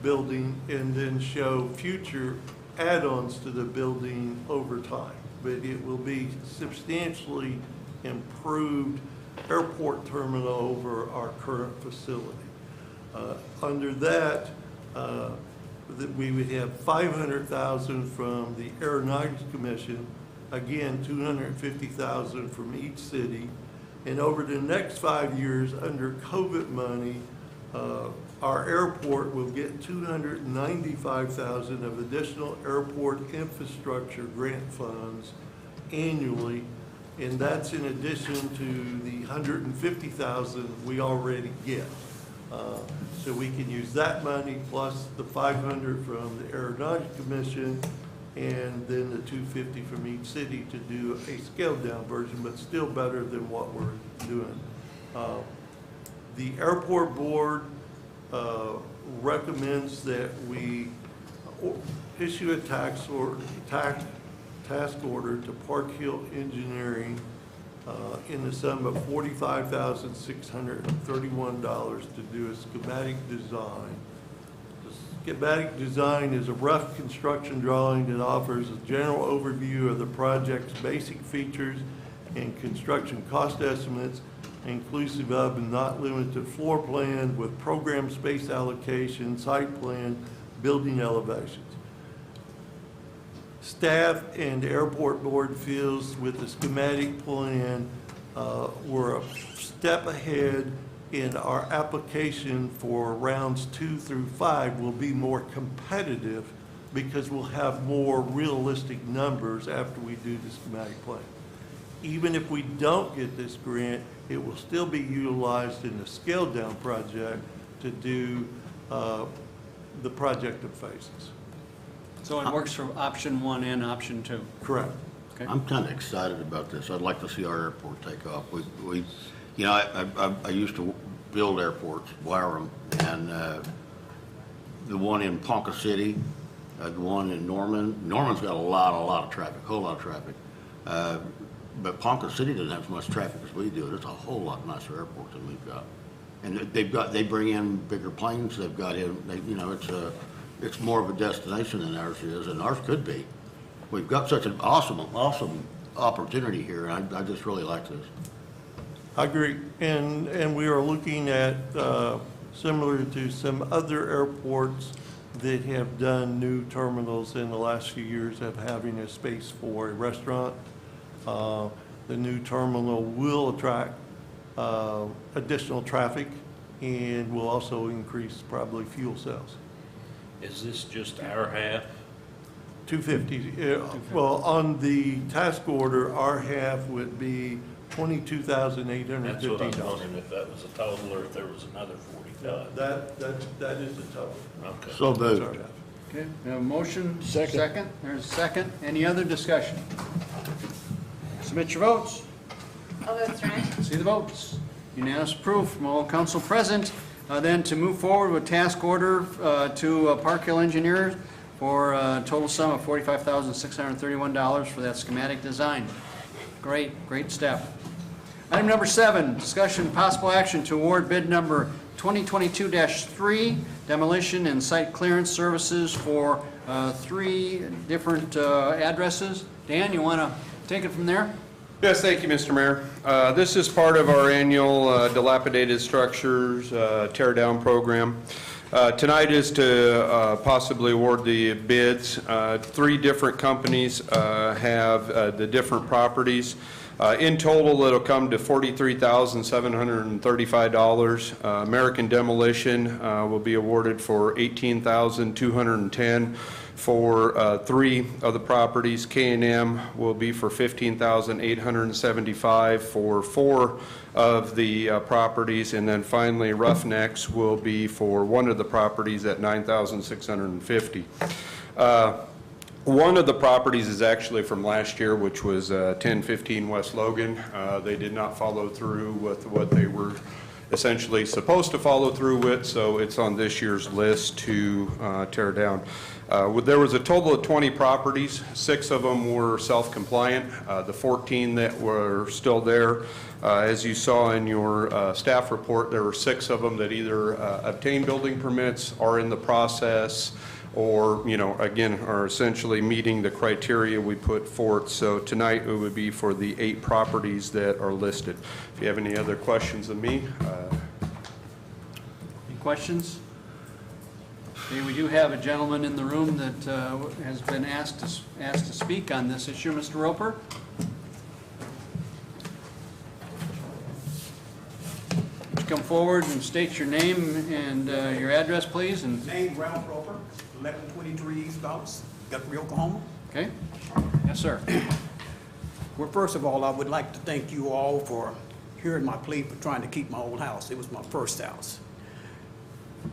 building and then show future add-ons to the building over time. But it will be substantially improved airport terminal over our current facility. Under that, we would have $500,000 from the Aeronautics Commission, again, $250,000 from each city. And over the next 5 years, under COVID money, our airport will get $295,000 of additional airport infrastructure grant funds annually, and that's in addition to the $150,000 we already get. So we can use that money plus the $500 from the Aeronautics Commission, and then the $250 from each city to do a scaled down version, but still better than what we're doing. The airport board recommends that we issue a task order to Park Hill Engineering in the sum of $45,631 to do a schematic design. The schematic design is a rough construction drawing that offers a general overview of the project's basic features and construction cost estimates, inclusive of and not limited to floor plan with program space allocation, site plan, building elevations. Staff and the airport board feels with the schematic plan, we're a step ahead in our application for rounds 2 through 5 will be more competitive because we'll have more realistic numbers after we do the schematic plan. Even if we don't get this grant, it will still be utilized in the scaled down project to do the project in phases. So it works for option 1 and option 2? Correct. Okay. I'm kind of excited about this. I'd like to see our airport take off. We you know, I used to build airports, wire them, and the one in Ponca City, the one in Norman's got a lot of traffic, whole lot of traffic. But Ponca City doesn't have as much traffic as we do. It's a whole lot nicer airport than we've got. And they bring in bigger planes. They've got you know, it's more of a destination than ours is, and ours could be. We've got such an awesome opportunity here, and I just really like this. I agree, and we are looking at, similar to some other airports that have done new terminals in the last few years of having a space for a restaurant. The new terminal will attract additional traffic and will also increase probably fuel sales. Is this just our half? 250. Well, on the task order, our half would be $22,815. That's what I was wondering, if that was a total or if there was another 45. That is the total. Okay. So moved. Okay, we have a motion. Second. There's a second. Any other discussion? Submit your votes. All votes right. See the votes. Unanimous approve from all council present. Then to move forward with task order to Park Hill Engineers for a total sum of $45,631 for that schematic design. Great step. Item number 7, discussion and possible action to award bid number 2022-3, demolition and site clearance services for 3 different addresses. Dan, you want to take it from there? Yes, thank you, Mr. Mayor. This is part of our annual dilapidated structures tear down program. Tonight is to possibly award the bids. 3 different companies have the different properties. In total, it'll come to $43,735. American Demolition will be awarded for $18,210 for 3 of the properties. K&M will be for $15,875 for 4 of the properties, and then finally Roughnecks will be for 1 of the properties at $9,650. One of the properties is actually from last year, which was 1015 West Logan. They did not follow through with what they were essentially supposed to follow through with, so it's on this year's list to tear down. There was a total of 20 properties. 6 of them were self-compliant. The 14 that were still there, as you saw in your staff report, there were 6 of them that either obtained building permits, are in the process, or, you know, again, are essentially meeting the criteria we put forth. So tonight it would be for the 8 properties that are listed. If you have any other questions of me. Any questions? Okay, we do have a gentleman in the room that has been asked to speak on this issue. Mr. Roper? Would you come forward and state your name and your address, please? And Name Ralph Roper, 1123 East Dallas, Guthrie, Oklahoma. okay. Yes, sir. Well, first of all, I would like to thank you all for hearing my plea for trying to keep my old house. It was my first house.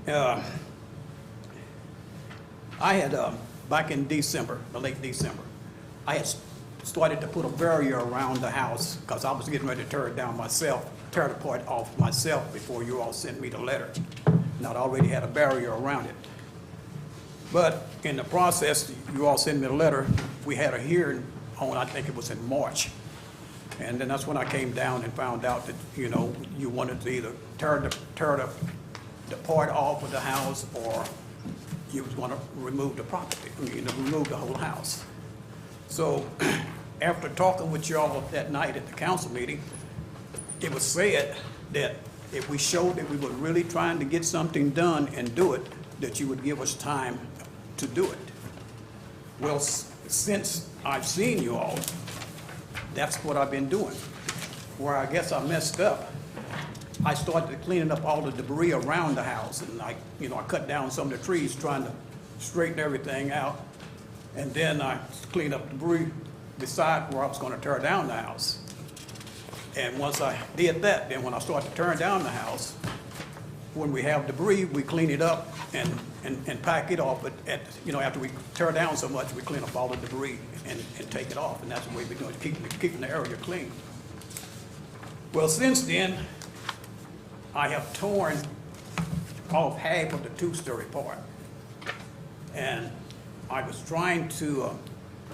I had, back in December, late December, I had started to put a barrier around the house because I was getting ready to tear it down myself, tear the part off myself before you all sent me the letter. And I'd already had a barrier around it. But in the process, you all sent me the letter, we had a hearing on, I think it was in March. And then that's when I came down and found out that, you know, you wanted to either tear the part off of the house, or you was going to remove the property, remove the whole house. So after talking with y'all that night at the council meeting, it was said that if we showed that we were really trying to get something done and do it, that you would give us time to do it. Well, since I've seen you all, that's what I've been doing. Where I guess I messed up, I started cleaning up all the debris around the house, and I cut down some of the trees trying to straighten everything out. And then I cleaned up debris beside where I was going to tear down the house. And once I did that, then when I started to tear down the house, when we have debris, we clean it up and pack it off. But after we tear down so much, we clean up all the debris and take it off. And that's the way we're doing it, keeping the area clean. Well, since then, I have torn off half of the 2-story part. And I was trying to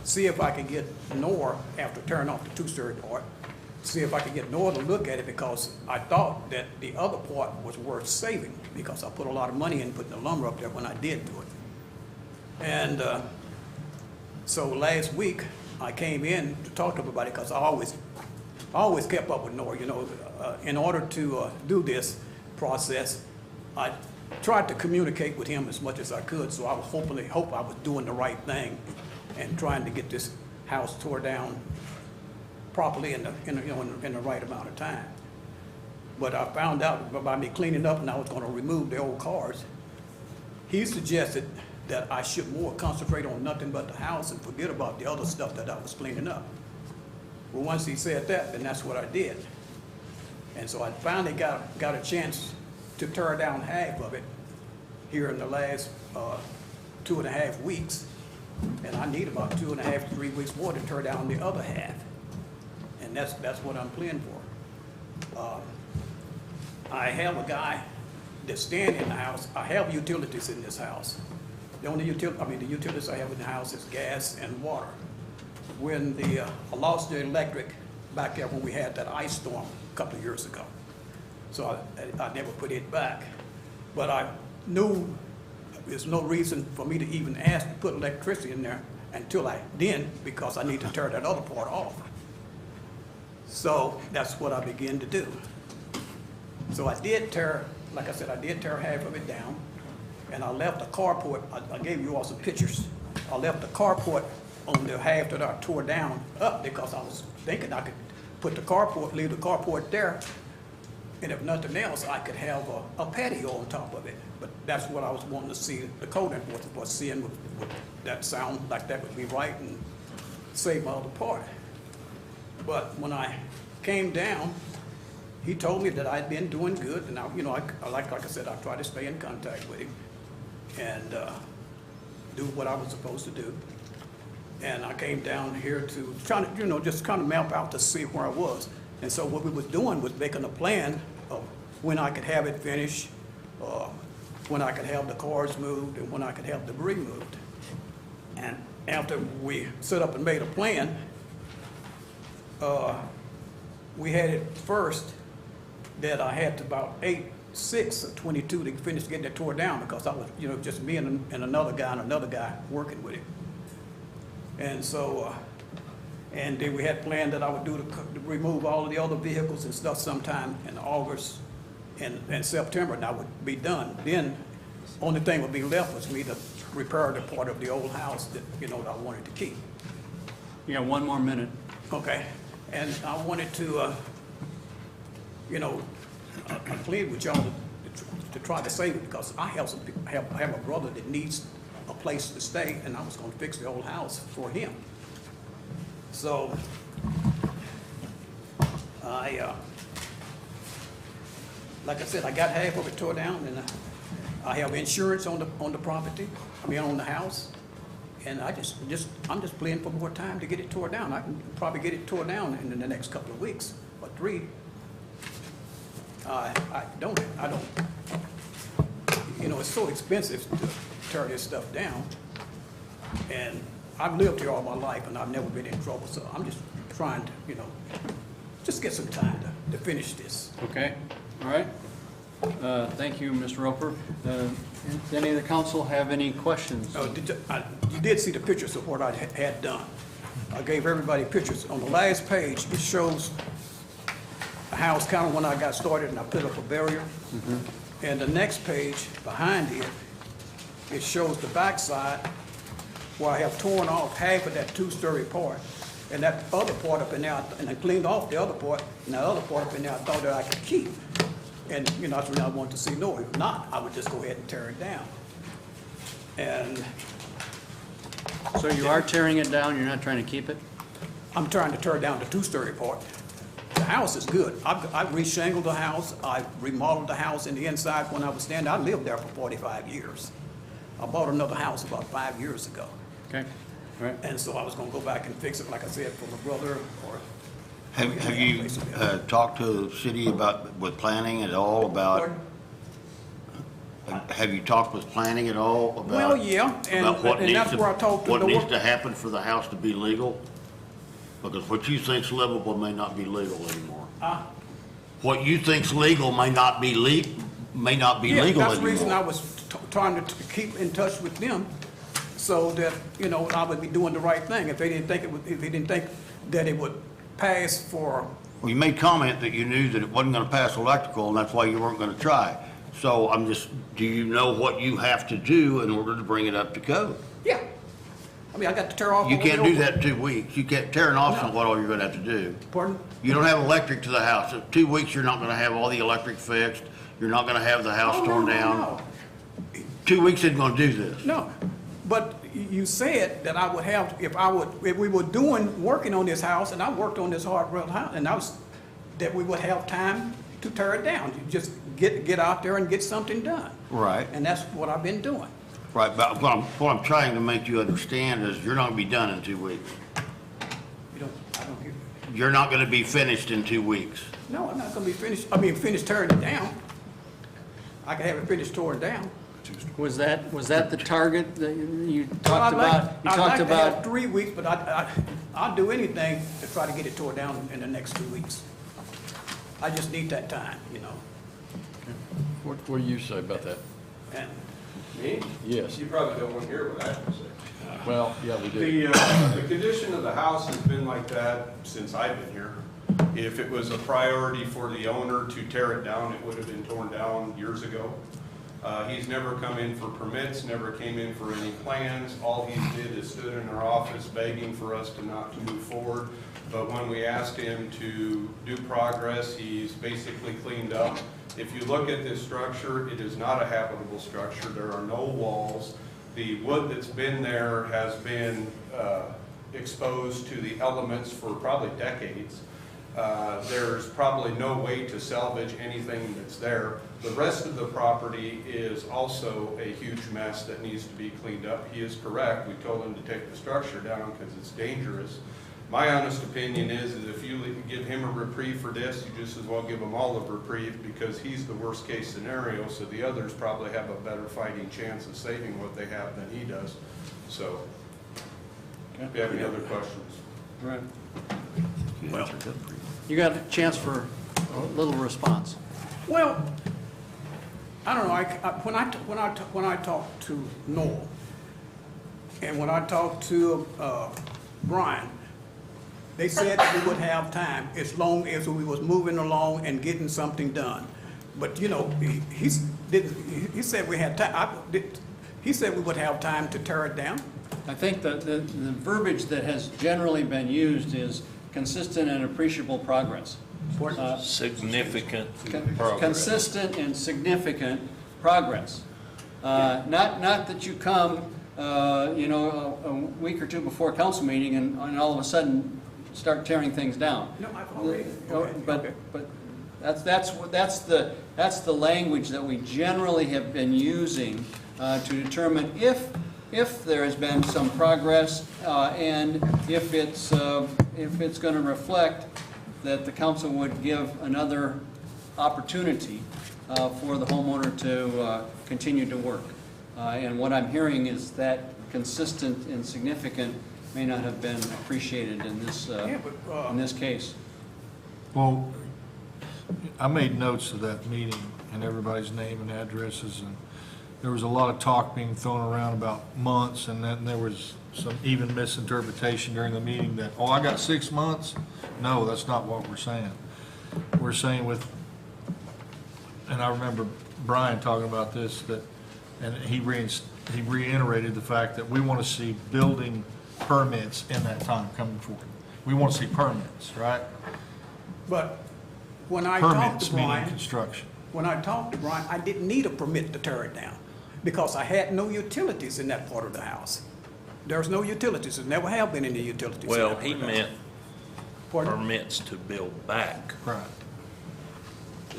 see if I could get Nora, after tearing off the 2-story part, see if I could get Nora to look at it, because I thought that the other part was worth saving, because I put a lot of money in putting the lumber up there when I did do it. And so last week, I came in to talk to everybody, because I always kept up with Nora. In order to do this process, I tried to communicate with him as much as I could, so I would hope I was doing the right thing and trying to get this house tore down properly in the right amount of time. But I found out by me cleaning up and I was going to remove the old cars, he suggested that I should more concentrate on nothing but the house and forget about the other stuff that I was cleaning up. Well, once he said that, then that's what I did. And so I finally got a chance to tear down half of it here in the last 2.5 weeks. And I need about 2.5 to 3 weeks more to tear down the other half. And that's what I'm planning for. I have a guy that's staying in the house. I have utilities in this house. The only the utilities I have in the house is gas and water. When I lost the electric back there when we had that ice storm a couple of years ago. So I never put it back. But I knew there's no reason for me to even ask to put electricity in there until I didn't, because I need to tear that other part off. So that's what I began to do. So I did tear, like I said, I did tear half of it down, and I left the carport. I gave you all some pictures. I left the carport on the half that I tore down up because I was thinking I could put the carport, leave the carport there, and if nothing else, I could have a patio on top of it. But that's what I was wanting to see. The code enforcement was seeing would that sound like that would be right and save my other part. But when I came down, he told me that I'd been doing good, and like I said, I tried to stay in contact with him and do what I was supposed to do. And I came down here to try to, just kind of map out to see where I was. And so what we was doing was making a plan of when I could have it finished, when I could have the cars moved, and when I could have debris moved. And after we set up and made a plan, we had it first that I had to about 6 or 22 to finish getting it tore down, because I was, just me and another guy working with it. And so, and then we had planned that I would to remove all of the other vehicles and stuff sometime in August and September, and I would be done. Then, only thing would be left was me to repair the part of the old house that, that I wanted to keep. You got 1 more minute. Okay, and I wanted to, I plead with y'all to try to save it, because I have a brother that needs a place to stay, and I was going to fix the old house for him. So like I said, I got half of it tore down, and I have insurance on the property, on the house, and I'm just playing for more time to get it tore down. I can probably get it tore down in the next couple of weeks, but 3, I don't. It's so expensive to tear this stuff down, and I've lived here all my life, and I've never been in trouble, so I'm just trying to, just get some time to finish this. Okay, all right. Thank you, Mr. Roper. Does any of the council have any questions? You did see the pictures of what I had done. I gave everybody pictures. On the last page, it shows a house kind of when I got started, and I put up a barrier. Mm-hmm. And the next page behind it shows the backside where I have torn off half of that 2-story part. And that other part up in there, and I cleaned off the other part, and that other part up in there I thought that I could keep. And, that's when I wanted to see, no, if not, I would just go ahead and tear it down. And so you are tearing it down, you're not trying to keep it? I'm trying to tear down the 2-story part. The house is good. I've reshingled the house. I remodeled the house in the inside when I was standing. I lived there for 45 years. I bought another house about 5 years ago. Okay, all right. And so I was going to go back and fix it, like I said, for my brother or... Have you talked to the city with planning at all about? Have you talked with planning at all about? Well, yeah, and that's where I talked to what needs to happen for the house to be legal? Because what you think's livable may not be legal anymore. What you think's legal may not be legal anymore. That's the reason I was trying to keep in touch with them, so that I would be doing the right thing. If they didn't think that it would pass for. Well, you made comment that you knew that it wasn't going to pass electrical, and that's why you weren't going to try. So do you know what you have to do in order to bring it up to code? Yeah. I got to tear off. You can't do that in 2 weeks. You can't tear it off. What all you're going to have to do. Pardon? You don't have electric to the house. In 2 weeks, you're not going to have all the electric fixed. You're not going to have the house torn down. No. 2 weeks isn't going to do this. No, but you said that I would have, if we were working on this house, and I worked on this hard-run house, and that we would have time to tear it down. You just get out there and get something done. Right. And that's what I've been doing. Right, but what I'm trying to make you understand is you're not gonna be done in 2 weeks. I don't hear. You're not gonna be finished in 2 weeks. No, I'm not gonna be finished, finished tearing it down. I can have it finished torn down. Was that the target that you Well, talked about? You I'd talked like to have about, 3 weeks, but I'll do anything to try to get it torn down in the next 2 weeks. I just need that time, you know. What do you say about that? And Me? Yes. You probably don't want to hear what I have to say. Well, yeah, we do. The condition of the house has been like that since I've been here. If it was a priority for the owner to tear it down, it would have been torn down years ago. He's never come in for permits, never came in for any plans. All he did is stood in our office begging for us to not to move forward. But when we asked him to do progress, he's basically cleaned up. If you look at this structure, it is not a habitable structure. There are no walls. The wood that's been there has been exposed to the elements for probably decades. There's probably no way to salvage anything that's there. The rest of the property is also a huge mess that needs to be cleaned up. He is correct. We told him to take the structure down because it's dangerous. My honest opinion is if you give him a reprieve for this, you just as well give them all a reprieve because he's the worst case scenario, so the others probably have a better fighting chance of saving what they have than he does. So, if you have any other questions. right. Well, you got a chance for a little response. well, I don't know. When I talked to Noel and when I talked to Brian, they said that we would have time as long as we was moving along and getting something done. But you know, he said we had time. He said we would have time to tear it down. I think the verbiage that has generally been used is consistent and appreciable progress. Significant progress. Consistent and significant progress. Not that you come, a week or two before a council meeting and all of a sudden start tearing things down. No, I've already. But that's the language that we generally have been using to determine if there has been some progress and if it's going to reflect that the council would give another opportunity for the homeowner to continue to work. And what I'm hearing is that consistent and significant may not have been appreciated in this case. Well, I made notes of that meeting and everybody's name and addresses, and there was a lot of talk being thrown around about months, and then there was some even misinterpretation during the meeting that, oh, I got 6 months. No, that's not what we're saying. We're saying and I remember Brian talking about this, and he reiterated the fact that we want to see building permits in that time coming forward. We want to see permits, right? But when I talked Permits to meaning Brian, construction. when I talked to Brian, I didn't need a permit to tear it down because I had no utilities in that part of the house. There's no utilities. There never have been any utilities. Well, in that he part of the house. meant Pardon? permits to build back. Right.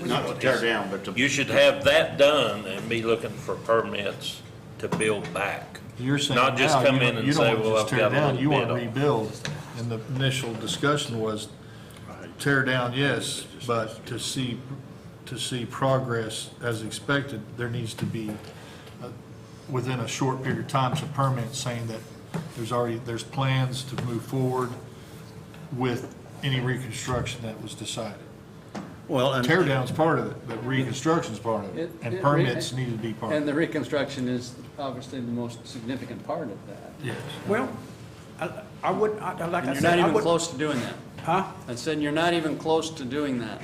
Not to tear down, but to. You should have that done and be looking for permits to build back. You're saying Not just now, come you in don't- and you say, don't well, just I've tear got a down, little you want bit to on. rebuild. And the initial discussion was tear down, yes, but to see progress as expected, there needs to be, within a short period of time, some permits saying that there's plans to move forward with any reconstruction that was decided. Well, and Tear down's part of it, but reconstruction's part of it, and permits need to be part of And it. the reconstruction is obviously the most significant part of that. Yes. Well, like And I you're said, not I even would. close to doing that. Huh? I said you're not even close to doing that.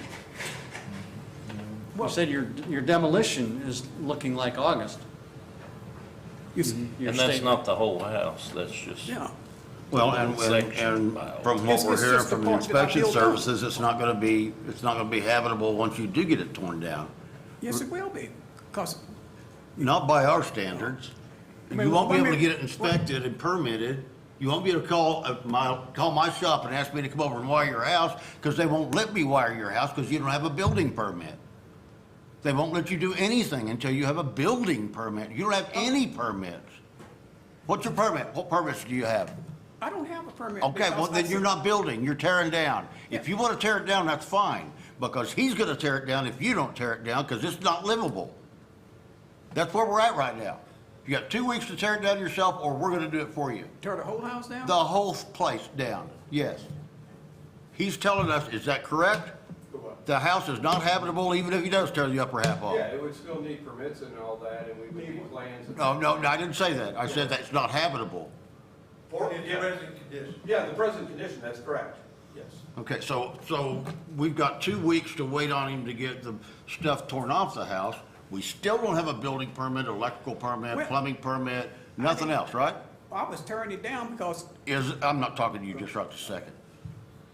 You said your demolition is looking like August. You see, Your And that's statement. not the whole house, that's just. yeah. Well, and from what we're hearing from the inspection services, it's not gonna be habitable once you do get it torn down. Yes, it will be, because Not by our standards. You won't be able to get it inspected and permitted. You won't be able to call my shop and ask me to come over and wire your house, because they won't let me wire your house because you don't have a building permit. They won't let you do anything until you have a building permit. You don't have any permits. What's your permit? What permits do you have? I don't have a permit. Okay, well, because then I you're said- not building, you're tearing down. If you want to tear it down, that's fine, because he's gonna tear it down if you don't tear it down, because it's not livable. That's where we're at right now. You got 2 weeks to tear it down yourself, or we're gonna do it for you. Tear the whole house down? The whole place down, yes. He's telling us, is that correct? The house is not habitable even if he does tear the upper half off? Yeah, it would still need permits and all that, and we would need plans. No, I didn't say that. I said that's not habitable. In the present condition. Yeah, the present condition, that's correct, yes. Okay, so we've got 2 weeks to wait on him to get the stuff torn off the house. We still don't have a building permit, electrical permit, Well- plumbing permit, nothing else, right? I was tearing it down because I'm not talking to you just right this second.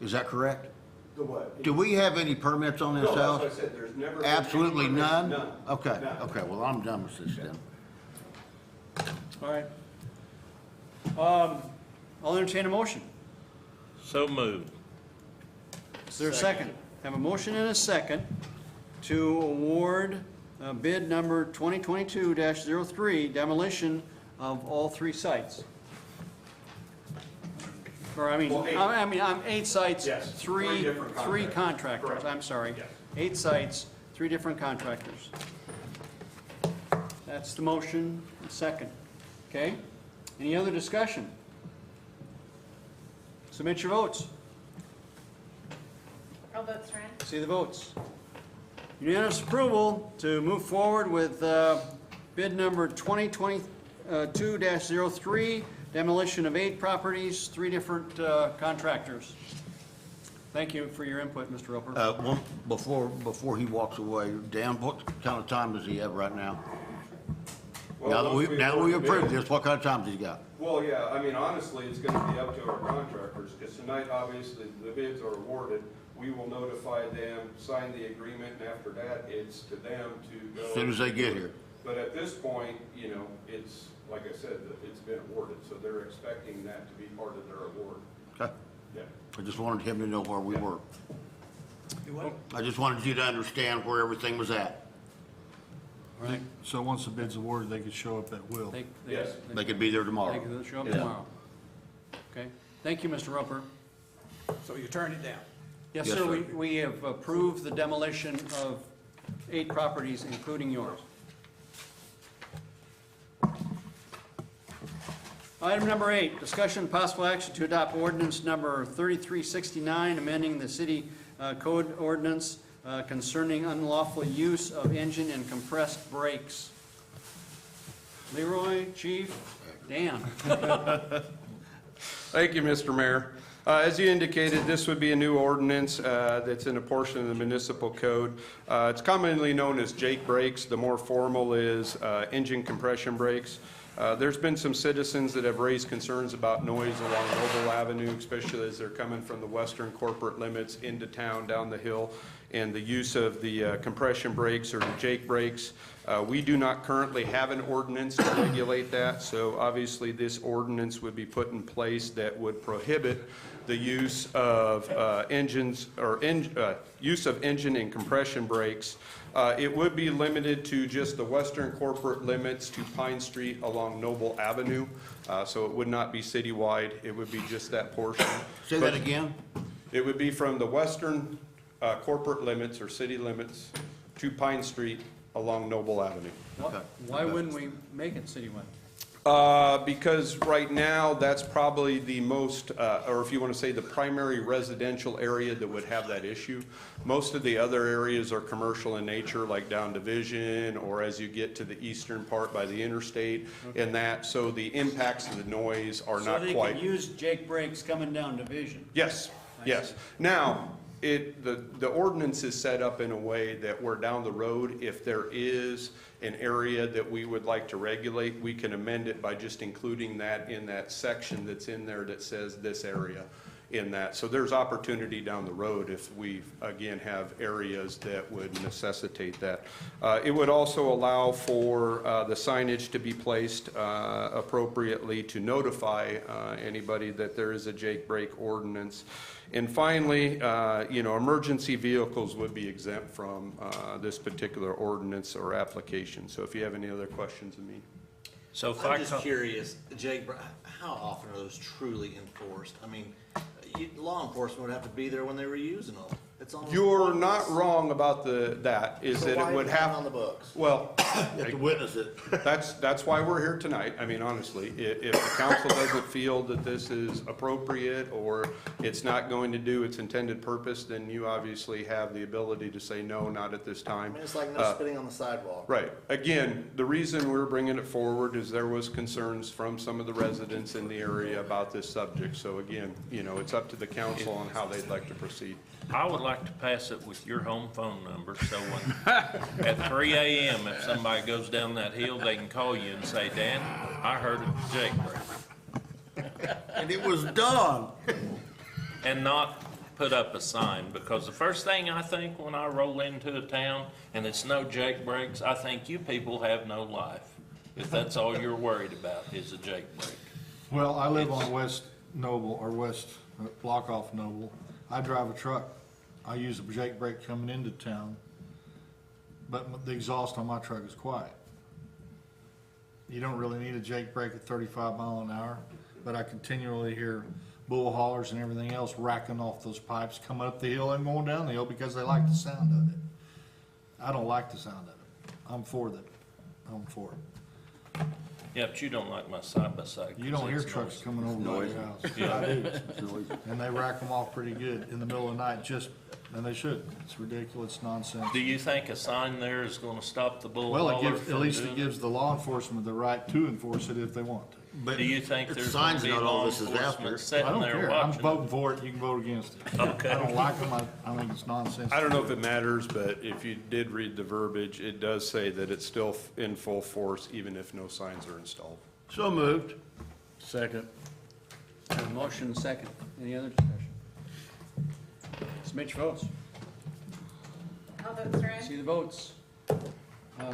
Is that correct? The what? Do we have any permits on this No, house? that's what I said, there's never. been any Absolutely permits. none? None. Okay, None. okay, well, I'm done with this then. All right. I'll entertain a motion. So moved. Is there a second? Have a motion and a second to award bid number 2022-03, demolition of all 3 sites. Or, I mean, Well, 8. I mean, 8 sites, Yes, 3 3 different contractors. contractors, Correct. I'm sorry. Yes. 8 sites, 3 different contractors. That's the motion, second. Okay? Any other discussion? Submit your votes. All votes are in. See the votes. Unanimous approval to move forward with bid number 2022-03, demolition of 8 properties, 3 different contractors. Thank you for your input, Mr. Roper. One, before he walks away, Dan, what kind of time does he have right now? Now that we approved this, what kind of time does he got? Well, yeah, I mean, honestly, it's gonna be up to our contractors, because tonight, obviously, the bids are awarded. We will notify them, sign the agreement, and after that, it's to them to go. As soon as they get here. But at this point, you know, it's, like I said, it's been awarded, so they're expecting that to be part of their award. Okay. Yeah. I just wanted him to know where we were. You what? I just wanted you to understand where everything was at. All right. So once the bid's awarded, they could show up at will. Yes. They could be there tomorrow. They can show up Yeah. tomorrow. Okay. Thank you, Mr. Roper. So you turned it down? Yes, Yes, sir, sir. we have approved the demolition of 8 properties, including yours. Item number 8, discussion and possible action to adopt ordinance number 3369, amending the city code ordinance concerning unlawful use of engine and compressed brakes. Leroy, Chief, Dan. Thank you, Mr. Mayor. As you indicated, this would be a new ordinance that's in a portion of the municipal code. It's commonly known as Jake brakes. The more formal is engine compression brakes. There's been some citizens that have raised concerns about noise along Noble Avenue, especially as they're coming from the western corporate limits into town, down the hill, and the use of the compression brakes or the Jake brakes. We do not currently have an ordinance to regulate that, so obviously this ordinance would be put in place that would prohibit the use of engines or use of engine and compression brakes. It would be limited to just the western corporate limits to Pine Street along Noble Avenue, so it would not be citywide. It would be just that portion. Say that again? It would be from the western corporate limits or city limits to Pine Street along Noble Avenue. Why wouldn't we make it citywide? Because right now, that's probably the most, or if you want to say the primary residential area that would have that issue. Most of the other areas are commercial in nature, like down Division, or as you get to the eastern part by the interstate and that, so the impacts of the noise are not So they quite. could use Jake brakes coming down Division? Yes, yes. Now, the ordinance is set up in a way that we're down the road, if there is an area that we would like to regulate, we can amend it by just including that in that section that's in there that says this area. in that. So there's opportunity down the road if we, again, have areas that would necessitate that. It would also allow for the signage to be placed appropriately to notify anybody that there is a Jake brake ordinance. And finally, emergency vehicles would be exempt from this particular ordinance or application. So if you have any other questions of me. So if I'm just curious, Jake, how often are those truly enforced? I mean, law enforcement would have to be there when they were using them. It's almost You're pointless. not wrong about that, is So that why it would put it have. on the books? Well, You have to witness it. that's why we're here tonight. I mean, honestly, if the council doesn't feel that this is appropriate or it's not going to do its intended purpose, then you obviously have the ability to say, no, not at this I time. mean, it's like no spitting on the sidewalk. Right. Again, the reason we're bringing it forward is there was concerns from some of the residents in the area about this subject. So again, it's up to the council on how they'd like to proceed. I would like to pass it with your home phone number, so when, at 3 a.m., if somebody goes down that hill, they can call you and say, Dan, I heard a Jake brake. And it was done. And not put up a sign, because the first thing I think when I roll into a town and it's no Jake brakes, I think you people have no life. If that's all you're worried about is a Jake brake. Well, I live on West Noble, or West Block off Noble. I drive a truck. I use a Jake brake coming into town, but the exhaust on my truck is quiet. You don't really need a Jake brake at 35 mile an hour, but I continually hear bull haulers and everything else racking off those pipes coming up the hill and going down the hill because they like the sound of it. I don't like the sound of it. I'm for it. Yeah, but you don't like my side-by-side. You don't hear trucks coming over by your house. Yeah. I do. And they rack them off pretty good in the middle of the night, and they should. It's ridiculous nonsense. Do you think a sign there is gonna stop the bull Well, hauler at least from it doing gives the law enforcement the right to enforce it if they want to. Do you think there's Signs gonna be not all law this is after. enforcement I sitting don't there care. I'm watching? voting for it. You can vote against it. Okay. I don't like them. I think it's nonsense. I don't know if it matters, but if you did read the verbiage, it does say that it's still in full force even if no signs are installed. So moved. Second. Have a motion and second. Any other discussion? Submit your votes. All votes are in. See the votes.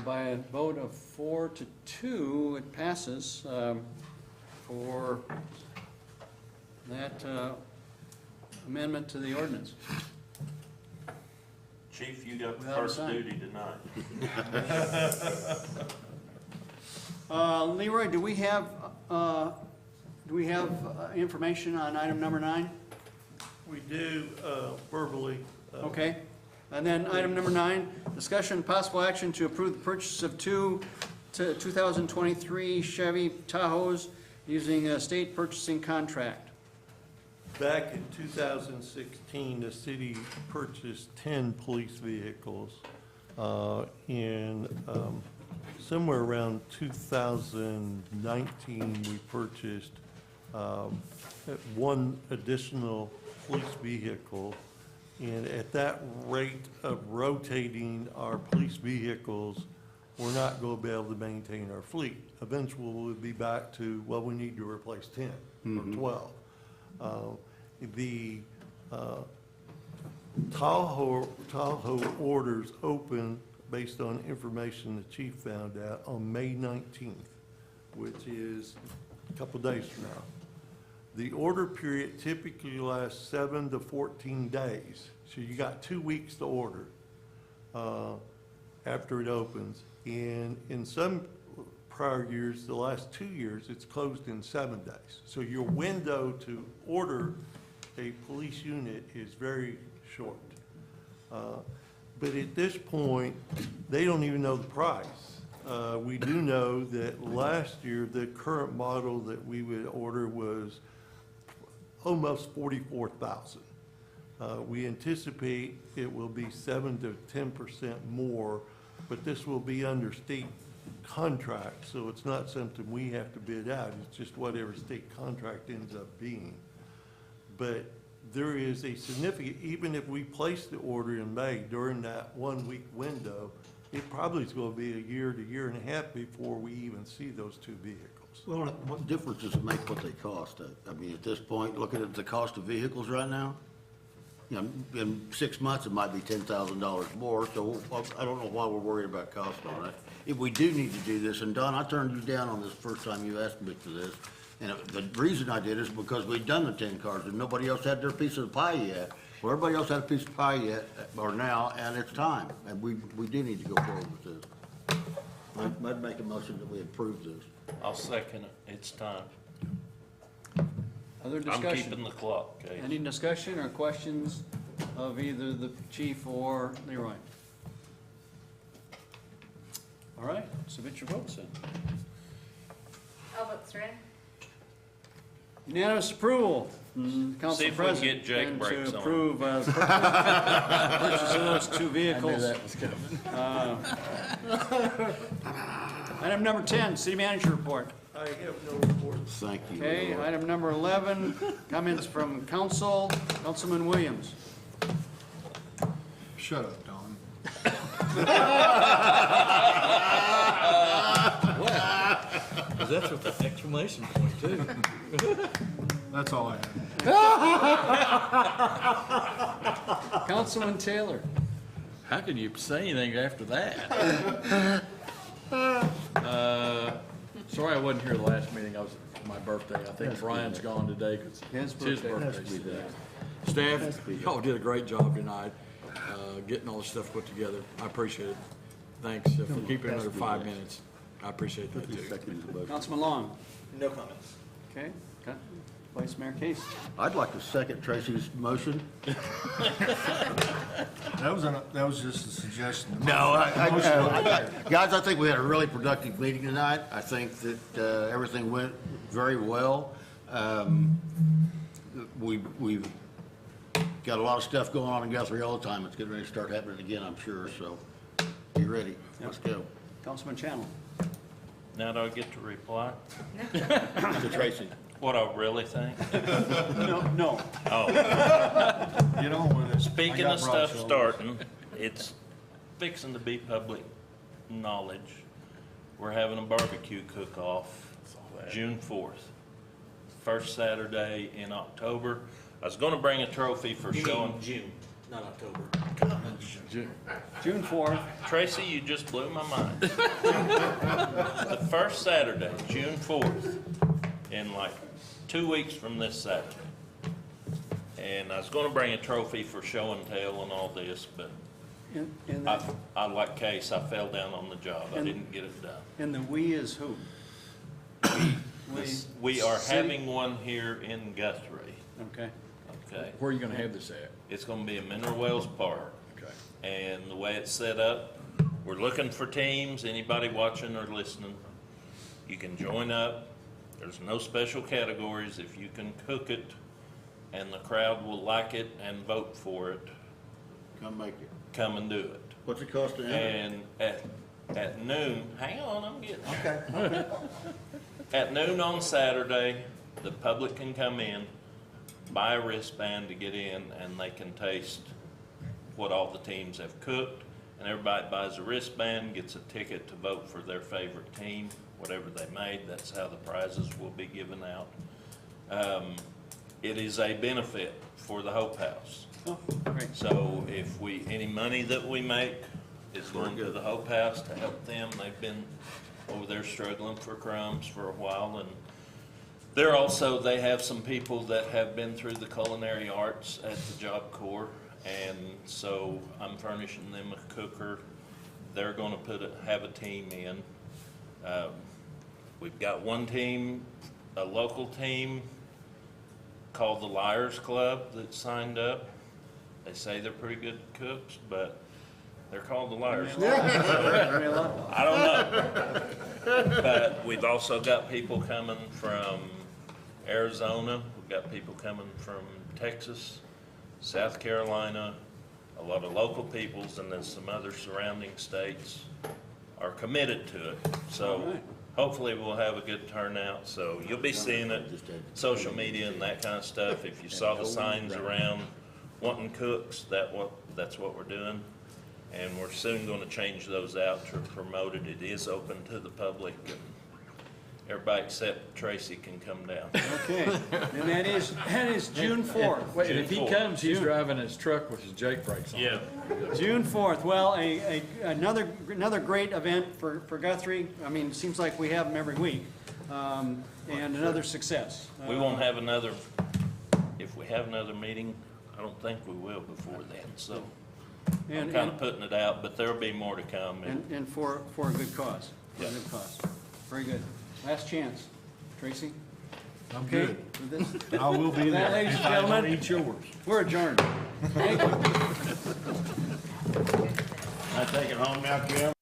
By a vote of 4-2, it passes for that amendment to the ordinance. Chief, you got the Without a first sign. duty tonight. Leroy, do we have information on item number 9? We do verbally. Okay. And then item number 9, discussion and possible action to approve the purchase of 2 2023 Chevy Tahoes using a state purchasing contract. Back in 2016, the city purchased 10 police vehicles. In somewhere around 2019, we purchased one additional police vehicle. And at that rate of rotating our police vehicles, we're not going to be able to maintain our fleet. Eventually, we'll be back to, well, we need to replace 10 or 12. The Tahoe orders open based on information the chief found out on May 19th, which is a couple days from now. The order period typically lasts 7 to 14 days. So you got 2 weeks to order after it opens. And in some prior years, the last 2 years, it's closed in 7 days. So your window to order a police unit is very short. But at this point, they don't even know the price. We do know that last year, the current model that we would order was almost 44,000. We anticipate it will be 7 to 10% more, but this will be under state contract, so it's not something we have to bid out. It's just whatever state contract ends up being. But there is a significant, even if we place the order in May during that 1 week window, it probably is going to be a year to year and a half before we even see those 2 vehicles. Well, what difference does it make what they cost? I mean, at this point, looking at the cost of vehicles right now, you know, in 6 months, it might be $10,000 more, so I don't know why we're worried about cost on it. If we do need to do this, and Don, I turned you down on this first time you asked me for this, and the reason I did is because we'd done the 10 cars and nobody else had their piece of the pie yet. Well, everybody else had a piece of pie yet, or now, and it's time, and we do need to go forward with this. I'd make a motion that we approve this. I'll second it. It's time. Other I'm discussion? keeping the clock, Case. Any discussion or questions of either the chief or Leroy? All right, submit your votes then. All votes ready? Unanimous approval from See Council if we can President. get Jake and brakes to on. approve purchase of those two vehicles. Item number 10, city manager report. I have no report. Thank you. Okay, item number 11, comments from council. Councilman Williams. Shut up, Don. Because that's with the exclamation point, too. That's all I have. Councilman Taylor. How can you say anything after that? Sorry I wasn't here the last meeting. I was at my birthday. I think Brian's gone today because it's his birthday today. Staff, y'all did a great job tonight, getting all this stuff put together. I appreciate it. Thanks for keeping it under 5 minutes. I appreciate that too. Councilman Long. No comments. Okay, Vice Mayor Case. I'd like to second Tracy's motion. That was just a suggestion. No, guys, I think we had a really productive meeting tonight. I think that everything went very well. We've got a lot of stuff going on in Guthrie all the time. It's getting ready to start happening again, I'm sure, so be ready. Let's go. Councilman Channel. Now do I get to reply? To Tracy. What I really think? No. Oh. Get on with it. Speaking I got of broad stuff shoulders. starting, it's fixing to be public knowledge. We're having a barbecue cook-off June 4th. First Saturday in October. I was gonna bring a trophy for showing. June, not October. June 4th. Tracy, you just blew my mind. The first Saturday, June 4th, in like 2 weeks from this Saturday. And I was gonna bring a trophy for show and tell and all this, but And that, I like Case, I fell down on the job. I didn't get it done. and the we is who? We are City? having one here in Guthrie, Okay. okay? Where are you gonna have this at? It's gonna be in Mineral Wells Park. Okay. And the way it's set up, we're looking for teams, anybody watching or listening, you can join up. There's no special categories. If you can cook it and the crowd will like it and vote for it, Come make it. come and do it. What's it cost to enter? And at noon, hang on, I'm getting there. Okay. At noon on Saturday, the public can come in, buy a wristband to get in, and they can taste what all the teams have cooked. And everybody buys a wristband, gets a ticket to vote for their favorite team, whatever they made. That's how the prizes will be given out. It is a benefit for the Hope House. Oh, great. So if any money that we make is going to the Hope House to help them. They've been over there struggling for crumbs for a while, and they have some people that have been through the culinary arts at the Job Corps, and so I'm furnishing them a cooker. They're gonna have a team in. We've got one team, a local team called the Liars Club that signed up. They say they're pretty good cooks, but they're called the Liars Club. I don't know. But we've also got people coming from Arizona. We've got people coming from Texas, South Carolina, a lot of local peoples, and then some other surrounding states are committed to it. So hopefully we'll have a good turnout. So you'll be seeing it, social media and that kind of stuff. If you saw the signs around wanting cooks, that's what we're doing. And we're soon going to change those out to promote it. It is open to the public, and everybody except Tracy can come down. Okay, and that is June 4th. Wait, if he June 4th. comes, he's driving his truck with his Jake brakes on. Yeah. June 4th, well, another great event for Guthrie. I mean, it seems like we have them every week, and another success. We won't have another, if we have another meeting, I don't think we will before then, so I'm And- kind of putting it out, but there'll be more to come. And for a good cause, for a Yeah. good cause. Very good. Last chance. Tracy? I'm Okay good. with this? I will be That, there. ladies and If I don't gentlemen, eat yours. we're adjourned. Thank you. I take it home now, Kim?